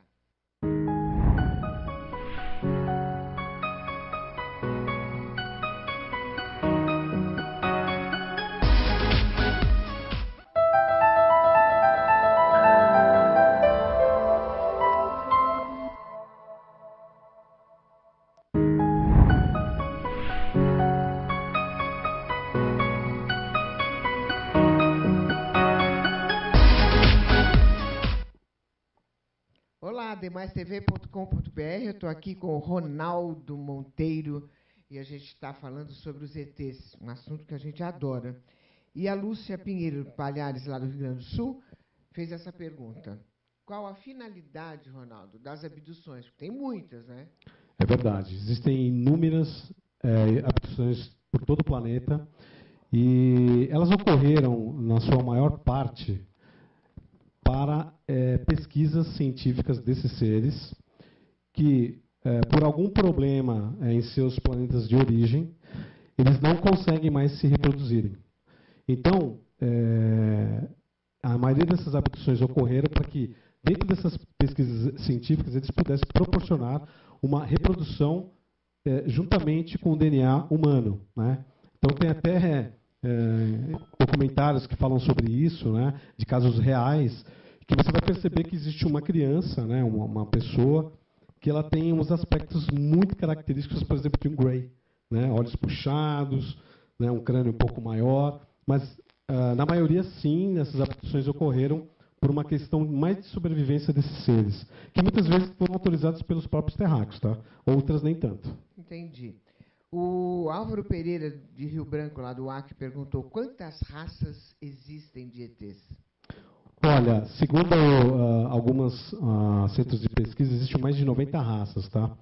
demaistv.com.br. Eu estou aqui com o Ronaldo Monteiro e a gente está falando sobre os ETs, um assunto que a gente adora. E a Lúcia Pinheiro Palhares, lá do Rio Grande do Sul, fez essa pergunta. Qual a finalidade, Ronaldo, das abduções? Tem muitas, né? É verdade. Existem inúmeras abduções por todo o planeta e elas ocorreram, na sua maior parte, para pesquisas científicas desses seres que, por algum problema em seus planetas de origem, eles não conseguem mais se reproduzirem. Então, a maioria dessas abduções ocorreram para que, dentro dessas pesquisas científicas, eles pudessem proporcionar uma reprodução juntamente com o DNA humano, né? Então, tem até documentários que falam sobre isso, né, de casos reais, que você vai perceber que existe uma criança, né, uma pessoa, que ela tem uns aspectos muito característicos, por exemplo, de um Grey, né, olhos puxados, né, um crânio um pouco maior, mas, na maioria, sim, essas abduções ocorreram por uma questão mais de sobrevivência desses seres, que muitas vezes foram autorizados pelos próprios terráqueos, tá? Outras nem tanto. Entendi. O Álvaro Pereira, de Rio Branco, lá do Acre, perguntou quantas raças existem de ETs? Olha, segundo alguns centros de pesquisa, existem mais de 90 raças, tá?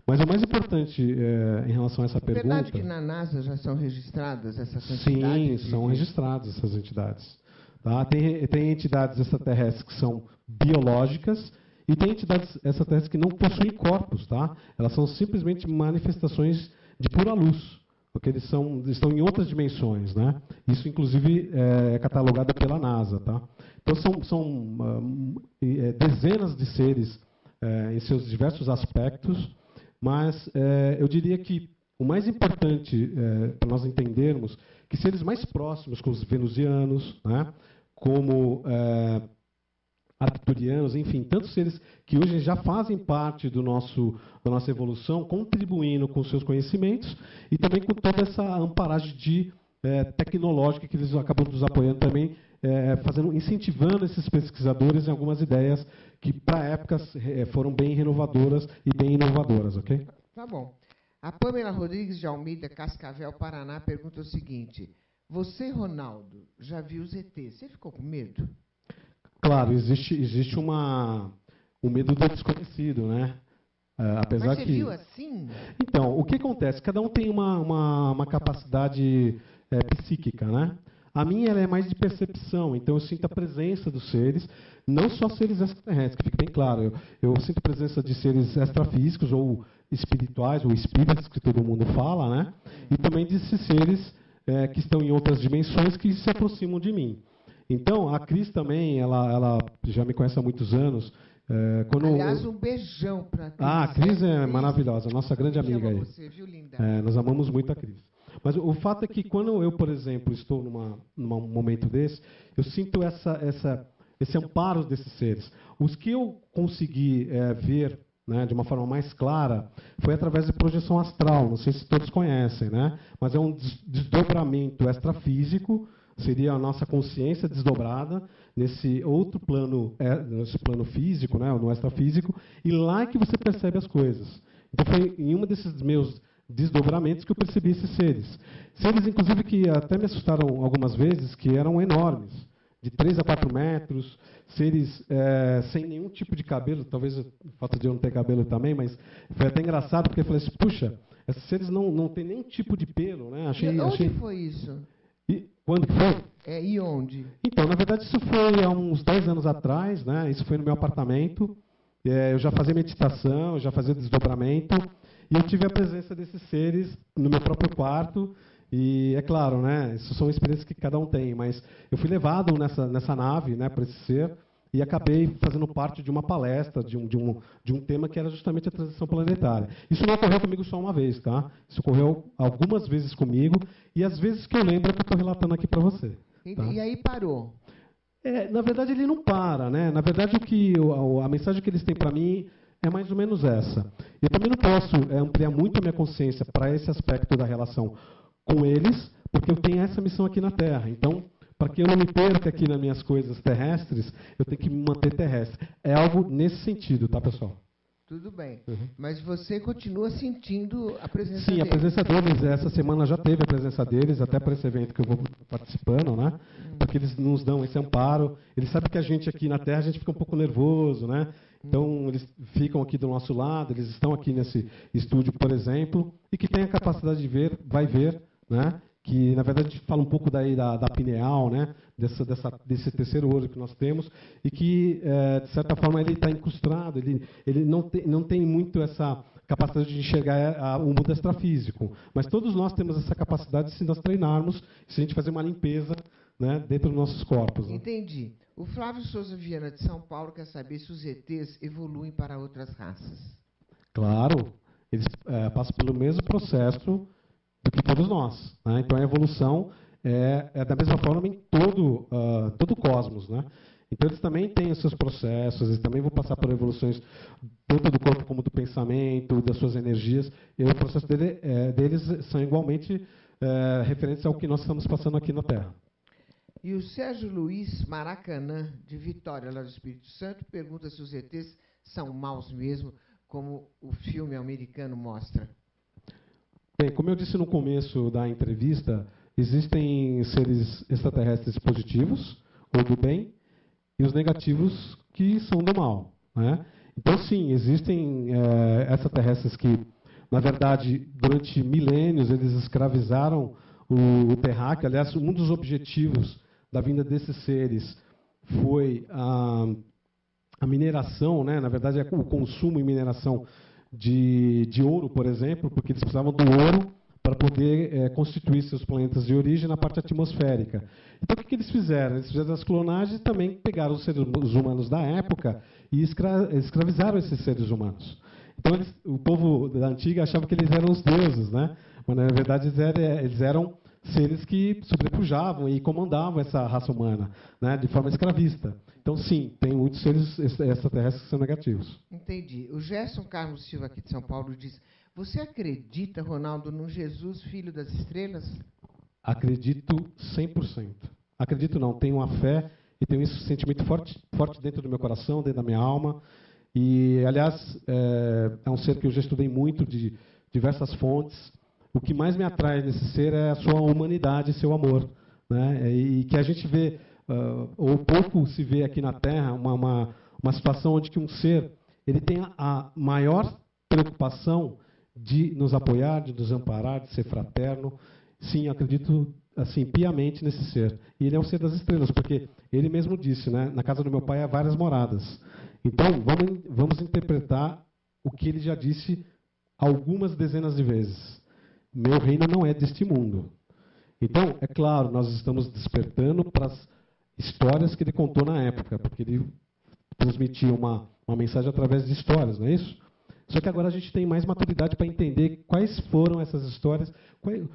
Mas o mais importante em relação a essa pergunta... É verdade que na NASA já são registradas essas entidades? Sim, são registradas essas entidades. Tá? Tem entidades extraterrestres que são biológicas e tem entidades extraterrestres que não possuem corpos, tá? Elas são simplesmente manifestações de pura luz, porque eles estão em outras dimensões, né? Isso, inclusive, é catalogado pela NASA, tá? Então, são dezenas de seres em seus diversos aspectos, mas eu diria que o mais importante para nós entendermos que seres mais próximos, como os venusianos, né? Como arcturianos, enfim, tantos seres que hoje já fazem parte da nossa evolução, contribuindo com seus conhecimentos e também com toda essa amparagem tecnológica que eles acabam nos apoiando também, incentivando esses pesquisadores em algumas ideias que, para a época, foram bem renovadoras e bem inovadoras, ok? Tá bom. A Pamela Rodrigues de Almeida, Cascavel, Paraná, pergunta o seguinte: você, Ronaldo, já viu os ETs? Você ficou com medo? Claro, existe o medo do desconhecido, né? Apesar Mas você que... viu assim? Então, o que acontece? Cada um tem uma capacidade psíquica, né? A minha ela é mais de percepção, então eu sinto a presença dos seres, não só seres extraterrestres, que fique bem claro. Eu sinto a presença de seres extrafísicos ou espirituais, ou espíritos, que todo mundo fala, né? E também desses seres que estão em outras dimensões que se aproximam de mim. Então, a Cris também, ela já me conhece há muitos anos. Aliás, um beijão para a Cris. A Cris é maravilhosa, nossa grande amiga aí. Você, viu, linda? Nós amamos muito a Cris. Mas o fato é que quando eu, por exemplo, estou num momento desse, eu sinto esse amparo desses seres. Os que eu consegui ver, né, de uma forma mais clara, foi através de projeção astral. Não sei se todos conhecem, né? Mas é um desdobramento extrafísico. Seria a nossa consciência desdobrada nesse outro plano, nesse plano físico, né, no extrafísico, e lá é que você percebe as coisas. Então, foi em um desses meus desdobramentos que eu percebi esses seres. Seres, inclusive, que até me assustaram algumas vezes, que eram enormes, de 3 a 4 metros, seres sem nenhum tipo de cabelo, talvez o fato de eu não ter cabelo também, mas foi até engraçado, porque eu falei assim, puxa, esses seres não têm nenhum tipo de pelo, né? Onde foi isso? E quando foi? E onde? Então, na verdade, isso foi há uns 10 anos atrás, né? Isso foi no meu apartamento. Eu já fazia meditação, eu já fazia desdobramento, e eu tive a presença desses seres no meu próprio quarto. E é claro, né? Isso são experiências que cada um tem, mas eu fui levado nessa nave, né, para esse ser, e acabei fazendo parte de uma palestra, de um tema que era justamente a transição planetária. Isso não ocorreu comigo só uma vez, tá? Isso ocorreu algumas vezes comigo, e as vezes que eu lembro é que eu estou relatando aqui para você. Tá? E aí parou? Na verdade, ele não para, né? Na verdade, a mensagem que eles têm para mim é mais ou menos essa. Eu também não posso ampliar muito a minha consciência para esse aspecto da relação com eles, porque eu tenho essa missão aqui na Terra. Então, para que eu não me perca aqui nas minhas coisas terrestres, eu tenho que me manter terrestre. É algo nesse sentido, tá, pessoal? Tudo bem. Mas você continua sentindo a presença Sim, deles? a presença deles, essa semana já teve a presença deles, até para esse evento que eu vou participando, né? Porque eles nos dão esse amparo. Eles sabem que a gente aqui na Terra, a gente fica um pouco nervoso, né? Então, eles ficam aqui do nosso lado, eles estão aqui nesse estúdio, por exemplo, e que tem a capacidade de ver, vai ver, né? Que, na verdade, a gente fala um pouco daí da pineal, né? Desse terceiro olho que nós temos, e que, de certa forma, ele está incrustado, ele não tem muito essa capacidade de enxergar o mundo extrafísico. Mas todos nós temos essa capacidade se nós treinarmos, se a gente fazer uma limpeza, né, dentro dos nossos corpos. Né? Entendi. O Flávio Souza Viana, de São Paulo, quer saber se os ETs evoluem para outras raças. Claro, eles passam pelo mesmo processo do que todos nós. Né? Então, a evolução é da mesma forma em todo o cosmos. Né? Então, eles também têm os seus processos, eles também vão passar por evoluções tanto do corpo como do pensamento, das suas energias, e o processo deles são igualmente referentes ao que nós estamos passando aqui na Terra. E o Sérgio Luiz Maracanã, de Vitória, lá do Espírito Santo, pergunta se os ETs são maus mesmo, como o filme americano mostra. Bem, como eu disse no começo da entrevista, existem seres extraterrestres positivos, ou do bem, e os negativos que são do mal. Né? Então, sim, existem extraterrestres que, na verdade, durante milênios, eles escravizaram o terráqueo. Aliás, um dos objetivos da vinda desses seres foi a mineração, né? Na verdade, o consumo e mineração de ouro, por exemplo, porque eles precisavam do ouro para poder constituir seus planetas de origem na parte atmosférica. Então, o que eles fizeram? Eles fizeram as clonagens e também pegaram os seres humanos da época e escravizaram esses seres humanos. Então, o povo da antiga achava que eles eram os deuses, né? Mas, na verdade, eles eram seres que sobrepujavam e comandavam essa raça humana, né? De forma escravista. Então, sim, tem muitos seres extraterrestres que são negativos. Entendi. O Gerson Carlos Silva, aqui de São Paulo, diz: você acredita, Ronaldo, no Jesus, filho das estrelas? Acredito 100%. Acredito não, tenho uma fé e tenho esse sentimento forte dentro do meu coração, dentro da minha alma. E, aliás, é um ser que eu já estudei muito, de diversas fontes. O que mais me atrai nesse ser é a sua humanidade e seu amor. Né? E que a gente vê, ou pouco se vê aqui na Terra, uma situação onde que um ser ele tem a maior preocupação de nos apoiar, de nos amparar, de ser fraterno. Sim, acredito assim piamente nesse ser. E ele é um ser das estrelas, porque ele mesmo disse, né, na casa do meu pai há várias moradas. Então, vamos interpretar o que ele já disse algumas dezenas de vezes. Meu reino não é deste mundo. Então, é claro, nós estamos despertando para as histórias que ele contou na época, porque ele transmitia uma mensagem através de histórias, não é isso? Só que agora a gente tem mais maturidade para entender quais foram essas histórias,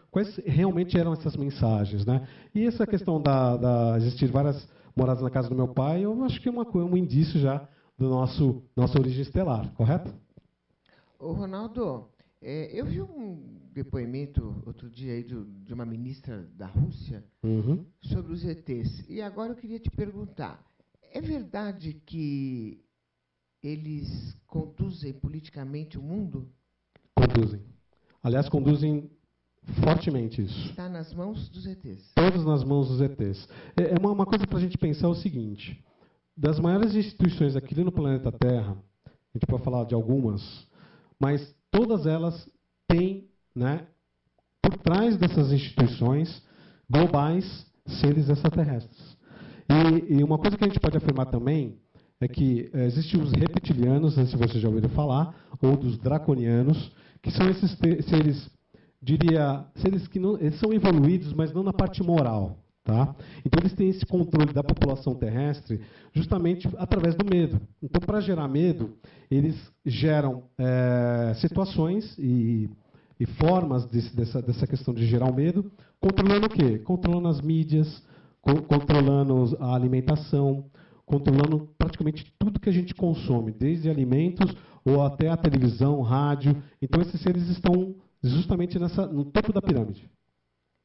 quais realmente eram essas mensagens. Né? E essa questão da existir várias moradas na casa do meu pai, eu acho que é um indício já do nossa origem estelar, correto? Ô, Ronaldo, eu vi um depoimento outro dia aí de uma ministra da Rússia sobre os ETs. E agora eu queria te perguntar, é verdade que eles conduzem politicamente o mundo? Conduzem. Aliás, conduzem fortemente isso. Está nas mãos dos ETs. Todas nas mãos dos ETs. Uma coisa para a gente pensar é o seguinte: das maiores instituições aqui no planeta Terra, a gente pode falar de algumas, mas todas elas têm, né, por trás dessas instituições globais, seres extraterrestres. E uma coisa que a gente pode afirmar também é que existem os reptilianos, não sei se vocês já ouviram falar, ou dos draconianos, que são esses seres, seres que não, eles são evoluídos, mas não na parte moral. Tá? Então, eles têm esse controle da população terrestre justamente através do medo. Então, para gerar medo, eles geram situações e formas dessa questão de gerar o medo, controlando o quê? Controlando as mídias, controlando a alimentação, controlando praticamente tudo que a gente consome, desde alimentos ou até a televisão, rádio. Então, esses seres estão justamente no topo da pirâmide.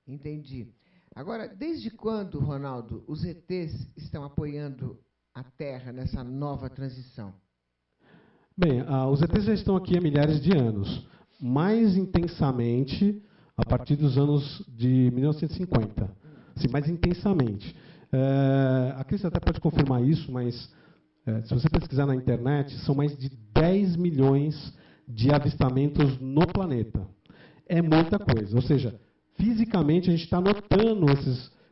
Entendi. Agora, desde quando, Ronaldo, os ETs estão apoiando a Terra nessa nova transição? Bem, os ETs já estão aqui há milhares de anos, mais intensamente a partir dos anos de 1950. Sim, mais intensamente. A Cris até pode confirmar isso, mas se você pesquisar na internet, são mais de 10 milhões de avistamentos no planeta. É muita coisa. Ou seja, fisicamente a gente está notando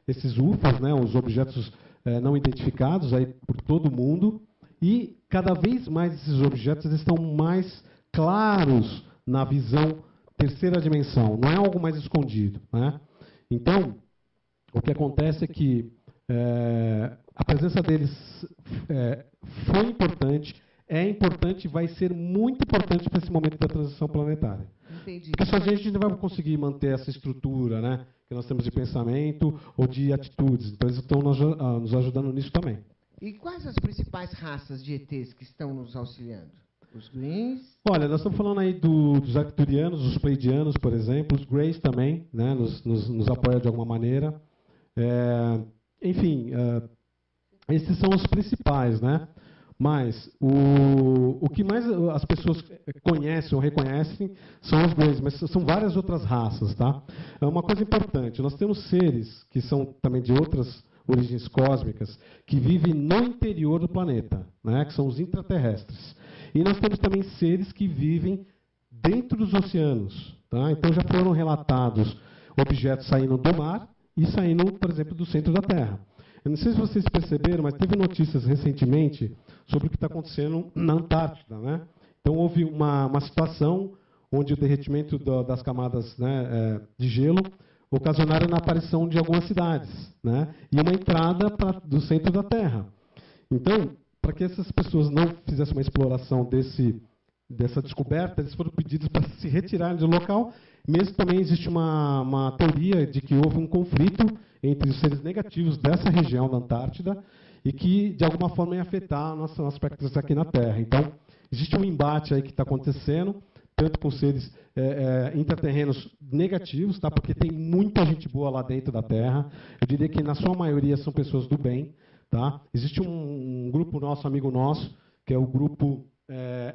esses UFOs, né, os objetos não identificados aí por todo o mundo, e cada vez mais esses objetos estão mais claros na visão terceira dimensão, não é algo mais escondido, né? Então, o que acontece é que a presença deles foi importante, é importante e vai ser muito importante para esse momento da transição planetária. Entendi. Porque só a gente não vai conseguir manter essa estrutura, né, que nós temos de pensamento ou de atitudes. Então, eles estão nos ajudando nisso também. E quais as principais raças de ETs que estão nos auxiliando? Os Greens? Olha, nós estamos falando aí dos Arcturianos, os Pleiadianos, por exemplo, os Greys também, né, nos apoiam de alguma maneira. Enfim, esses são os principais, né? Mas o que mais as pessoas conhecem ou reconhecem são os Greys, mas são várias outras raças, tá? É uma coisa importante, nós temos seres que são também de outras origens cósmicas que vivem no interior do planeta, né? Que são os intraterrestres. E nós temos também seres que vivem dentro dos oceanos, tá? Então já foram relatados objetos saindo do mar e saindo, por exemplo, do centro da Terra. Eu não sei se vocês perceberam, mas teve notícias recentemente sobre o que está acontecendo na Antártida, né? Então houve uma situação onde o derretimento das camadas, né, de gelo ocasionaram a aparição de algumas cidades, né? E uma entrada do centro da Terra. Então, para que essas pessoas não fizessem uma exploração dessa descoberta, eles foram pedidos para se retirarem do local. Mesmo também existe uma teoria de que houve um conflito entre os seres negativos dessa região da Antártida e que, de alguma forma, ia afetar nossos aspectos aqui na Terra. Então, existe um embate aí que está acontecendo, tanto com seres intraterrenos negativos, tá? Porque tem muita gente boa lá dentro da Terra. Eu diria que, na sua maioria, são pessoas do bem. Tá? Existe um grupo nosso, amigo nosso, que é o grupo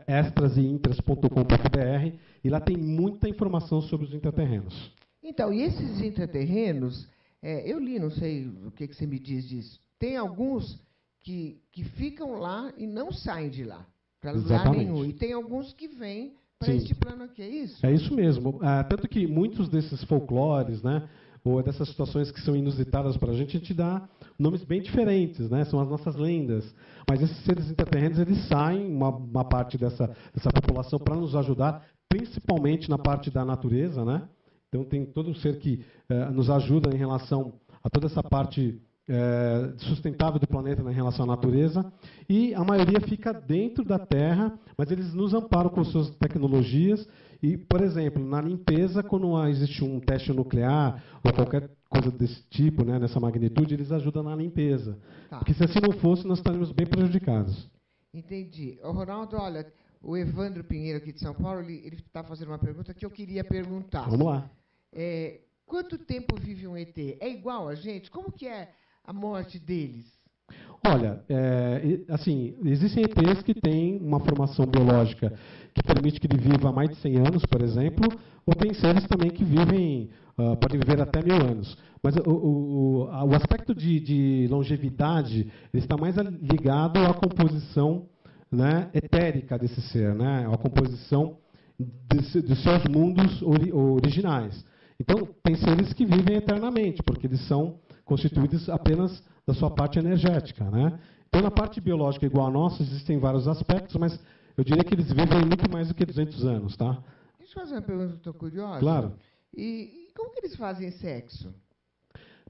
extrasintras.com.br, e lá tem muita informação sobre os intraterrenos. Então, e esses intraterrenos, eu li, não sei o que você me diz disso, tem alguns que ficam lá e não saem de lá, para lugar nenhum. E tem alguns que vêm para este plano aqui, é isso? É isso mesmo. Tanto que muitos desses folclores, né, ou dessas situações que são inusitadas para a gente dá nomes bem diferentes, né? São as nossas lendas. Mas esses seres intraterrenos, eles saem, uma parte dessa população, para nos ajudar, principalmente na parte da natureza, né? Então, tem todo um ser que nos ajuda em relação a toda essa parte sustentável do planeta, né, em relação à natureza. E a maioria fica dentro da Terra, mas eles nos amparam com suas tecnologias. E, por exemplo, na limpeza, quando existe um teste nuclear ou qualquer coisa desse tipo, né, nessa magnitude, eles ajudam na limpeza. Tá. Porque se assim não fosse, nós estaríamos bem prejudicados. Entendi. Ronaldo, olha, o Evandro Pinheiro, aqui de São Paulo, ele está fazendo uma pergunta que eu queria perguntar. Vamos lá. Quanto tempo vive um ET? É igual a gente? Como que é a morte deles? Olha, assim, existem ETs que têm uma formação biológica que permite que ele viva mais de 100 anos, por exemplo, ou tem seres também que vivem, podem viver até 1000 anos. Mas o aspecto de longevidade ele está mais ligado à composição, né, etérica desse ser, né, à composição dos seus mundos originais. Então, tem seres que vivem eternamente, porque eles são constituídos apenas da sua parte energética, né? Então, na parte biológica igual a nossa, existem vários aspectos, mas eu diria que eles vivem muito mais do que 200 anos, tá? Deixa eu fazer uma pergunta que estou curiosa. Claro. E como que eles fazem sexo?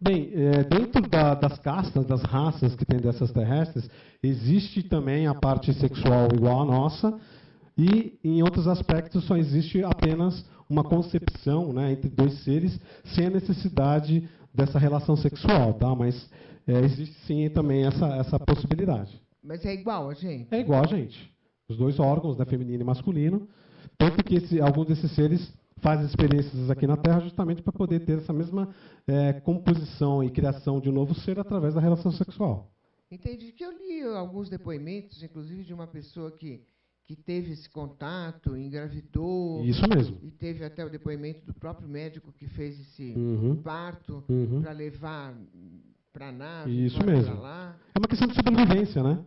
Bem, dentro das castas, das raças que tem dessas terrestres, existe também a parte sexual igual à nossa, e, em outros aspectos, só existe apenas uma concepção, né, entre dois seres, sem a necessidade dessa relação sexual, tá? Mas existe sim também essa possibilidade. Mas é igual a gente? É igual a gente. Os dois órgãos, né, feminino e masculino. Tanto que alguns desses seres faz experiências aqui na Terra justamente para poder ter essa mesma composição e criação de um novo ser através da relação sexual. Entendi. Que eu li alguns depoimentos, inclusive de uma pessoa que teve esse contato, engravidou. Isso mesmo. E teve até o depoimento do próprio médico que fez esse parto para levar para a nave. Isso mesmo. Lá. É uma questão de sobrevivência, né?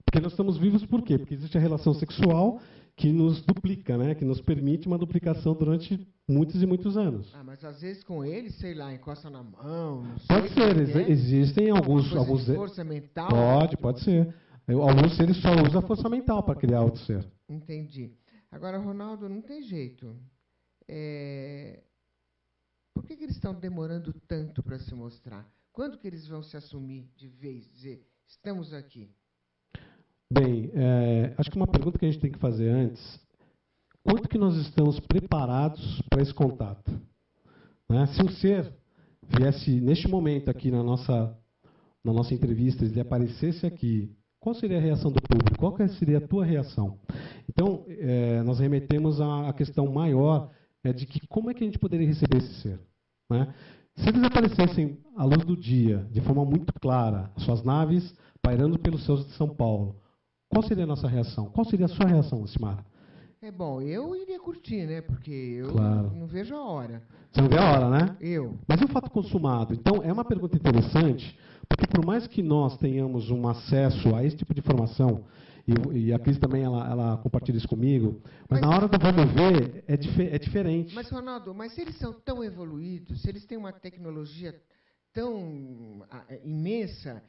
Porque nós estamos vivos por quê? Porque existe a relação sexual que nos duplica, né? Que nos permite uma duplicação durante muitos e muitos anos. Ah, mas às vezes com ele, sei lá, encosta na mão. Não sei. Pode ser, existem alguns força mental. Pode ser. Alguns seres só usam a força mental para criar outro ser. Entendi. Agora, Ronaldo, não tem jeito. Por que eles estão demorando tanto para se mostrar? Quando que eles vão se assumir de vez, dizer, estamos aqui? Bem, acho que uma pergunta que a gente tem que fazer antes, quanto que nós estamos preparados para esse contato? Né? Se um ser viesse neste momento aqui na nossa entrevista, ele aparecesse aqui, qual seria a reação do público? Qual seria a tua reação? Então, nós remetemos à questão maior de que como é que a gente poderia receber esse ser? Né? Se eles aparecessem à luz do dia, de forma muito clara, suas naves pairando pelos céus de São Paulo, qual seria a nossa reação? Qual seria a sua reação, Simara? Bom, eu iria curtir, né? Porque eu não vejo a hora. Você não vê a hora, né? Eu. Mas e o fato consumado? Então, é uma pergunta interessante, porque por mais que nós tenhamos um acesso a esse tipo de informação, e a Cris também ela compartilha isso comigo, mas na hora do vamos ver, é diferente. Mas, Ronaldo, se eles são tão evoluídos, se eles têm uma tecnologia tão imensa,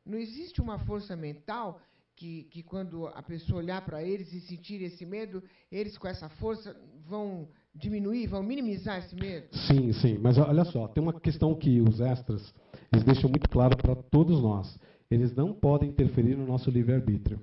não existe uma força mental que quando a pessoa olhar para eles e sentir esse medo, eles com essa força vão diminuir, vão minimizar esse medo? Sim, sim. Mas olha só, tem uma questão que os extras eles deixam muito claro para todos nós. Eles não podem interferir no nosso livre-arbítrio.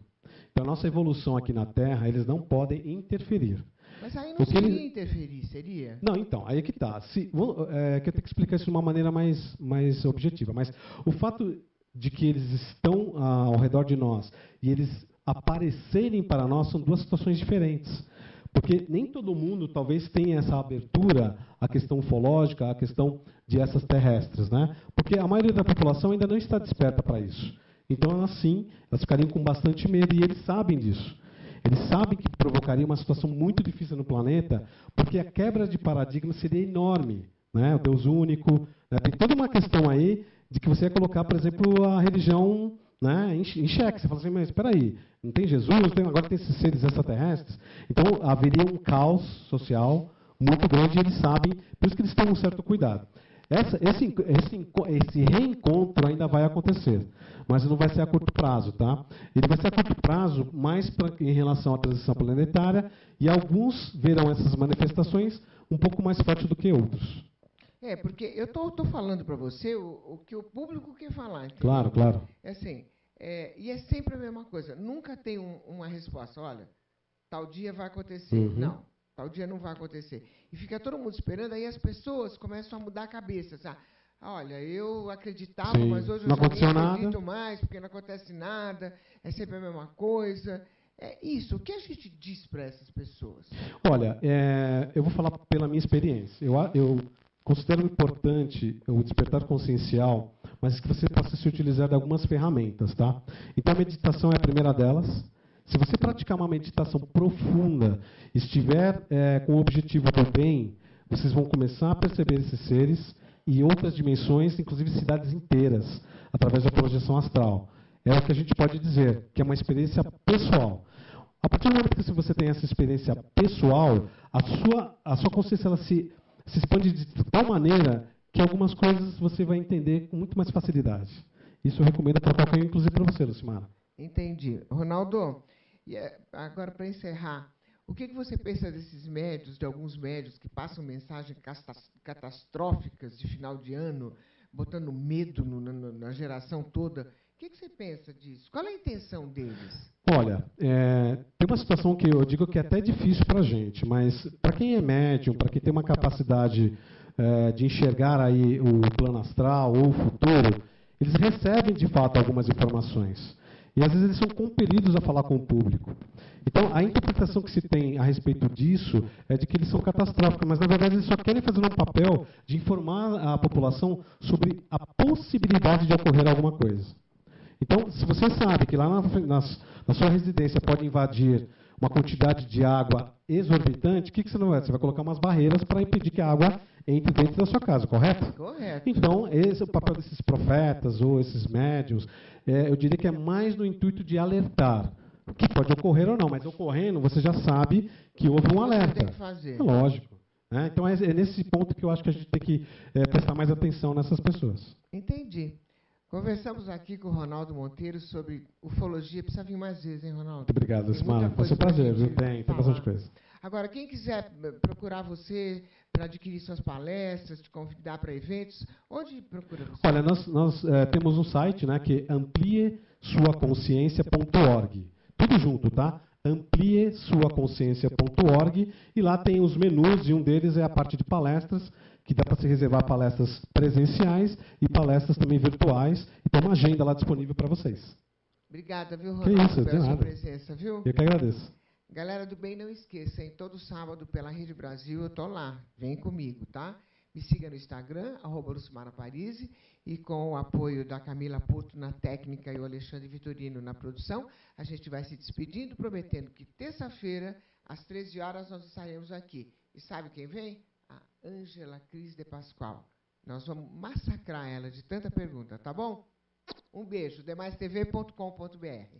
Então, a nossa evolução aqui na Terra, eles não podem interferir. Mas aí não seria interferir, seria? Não, então, aí é que está. Que eu tenho que explicar isso de uma maneira mais objetiva. Mas o fato de que eles estão ao redor de nós e eles aparecerem para nós são duas situações diferentes. Porque nem todo mundo talvez tenha essa abertura à questão ufológica, à questão de essas terrestres, né? Porque a maioria da população ainda não está desperta para isso. Então, elas ficariam com bastante medo e eles sabem disso. Eles sabem que provocaria uma situação muito difícil no planeta, porque a quebra de paradigma seria enorme, né? O Deus único, né? Tem toda uma questão aí de que você ia colocar, por exemplo, a religião, né, em xeque. Você fala assim, mas espera aí, não tem Jesus, agora tem esses seres extraterrestres. Então, haveria um caos social muito grande e eles sabem, por isso que eles têm um certo cuidado. Esse reencontro ainda vai acontecer, mas não vai ser a curto prazo, tá? Ele vai ser a curto prazo mais em relação à transição planetária e alguns verão essas manifestações um pouco mais fortes do que outros. Porque eu estou falando para você o que o público quer falar. Entendeu? Claro, claro. E é sempre a mesma coisa. Nunca tem uma resposta. Olha, tal dia vai acontecer. Não, tal dia não vai acontecer. E fica todo mundo esperando, aí as pessoas começam a mudar a cabeça. Sabe? Olha, eu acreditava, mas hoje eu já nem acredito mais, porque não acontece nada, é sempre a mesma coisa. É isso. O que a gente diz para essas pessoas? Olha, eu vou falar pela minha experiência. Eu considero importante o despertar consciencial, mas que você possa se utilizar de algumas ferramentas, tá? Então, a meditação é a primeira delas. Se você praticar uma meditação profunda, estiver com o objetivo do bem, vocês vão começar a perceber esses seres e outras dimensões, inclusive cidades inteiras, através da projeção astral. É o que a gente pode dizer, que é uma experiência pessoal. A partir do momento que você tem essa experiência pessoal, a sua consciência ela se expande de tal maneira que algumas coisas você vai entender com muito mais facilidade. Isso eu recomendo para qualquer um, inclusive para você, Lucimara. Entendi. Ronaldo, agora para encerrar, o que você pensa desses médios, de alguns médios que passam mensagens catastróficas de final de ano, botando medo na geração toda? O que você pensa disso? Qual é a intenção deles? Olha, tem uma situação que eu digo que é até difícil para a gente, mas para quem é médium, para quem tem uma capacidade de enxergar aí o plano astral ou o futuro, eles recebem de fato algumas informações. E, às vezes, eles são compelidos a falar com o público. Então, a interpretação que se tem a respeito disso é de que eles são catastróficos, mas, na verdade, eles só querem fazer um papel de informar a população sobre a possibilidade de ocorrer alguma coisa. Então, se você sabe que lá na sua residência pode invadir uma quantidade de água exorbitante, o que você não vai? Você vai colocar umas barreiras para impedir que a água entre dentro da sua casa, correto? Correto. Então, esse é o papel desses profetas ou esses médiuns. Eu diria que é mais no intuito de alertar, que pode ocorrer ou não, mas ocorrendo, você já sabe que houve um alerta. Tem que fazer. É lógico. Né? Então, é nesse ponto que eu acho que a gente tem que prestar mais atenção nessas pessoas. Entendi. Conversamos aqui com o Ronaldo Monteiro sobre ufologia. Precisa vir mais vezes, hein, Ronaldo? Muito obrigado, Tem Simara. muita Foi um coisa pra prazer, viu? gente Tem falar. bastante coisa. Agora, quem quiser procurar você para adquirir suas palestras, te convidar para eventos, onde procura você? Olha, nós temos um site, né, que é ampliesuaconsciência.org. Tudo junto, tá? ampliesuaconsciência.org, e lá tem os menus, e um deles é a parte de palestras, que dá para se reservar palestras presenciais e palestras também virtuais, e tem uma agenda lá disponível para vocês. Obrigada, viu, Que Ronaldo, isso, de pela sua nada. presença, viu? Eu que agradeço. Galera do bem, não esqueça, hein? Todo sábado pela Rede Brasil eu tô lá. Vem comigo, tá? Me siga no Instagram, @lucimaraparisi, e com o apoio da Camila Porto na técnica e o Alexandre Vitorino na produção, a gente vai se despedindo, prometendo que terça-feira, às 13 horas, nós estaremos aqui. E sabe quem vem? A Ângela Cris de Pascoal. Nós vamos massacrar ela de tanta pergunta, tá bom? Um beijo, demais tv.com.br.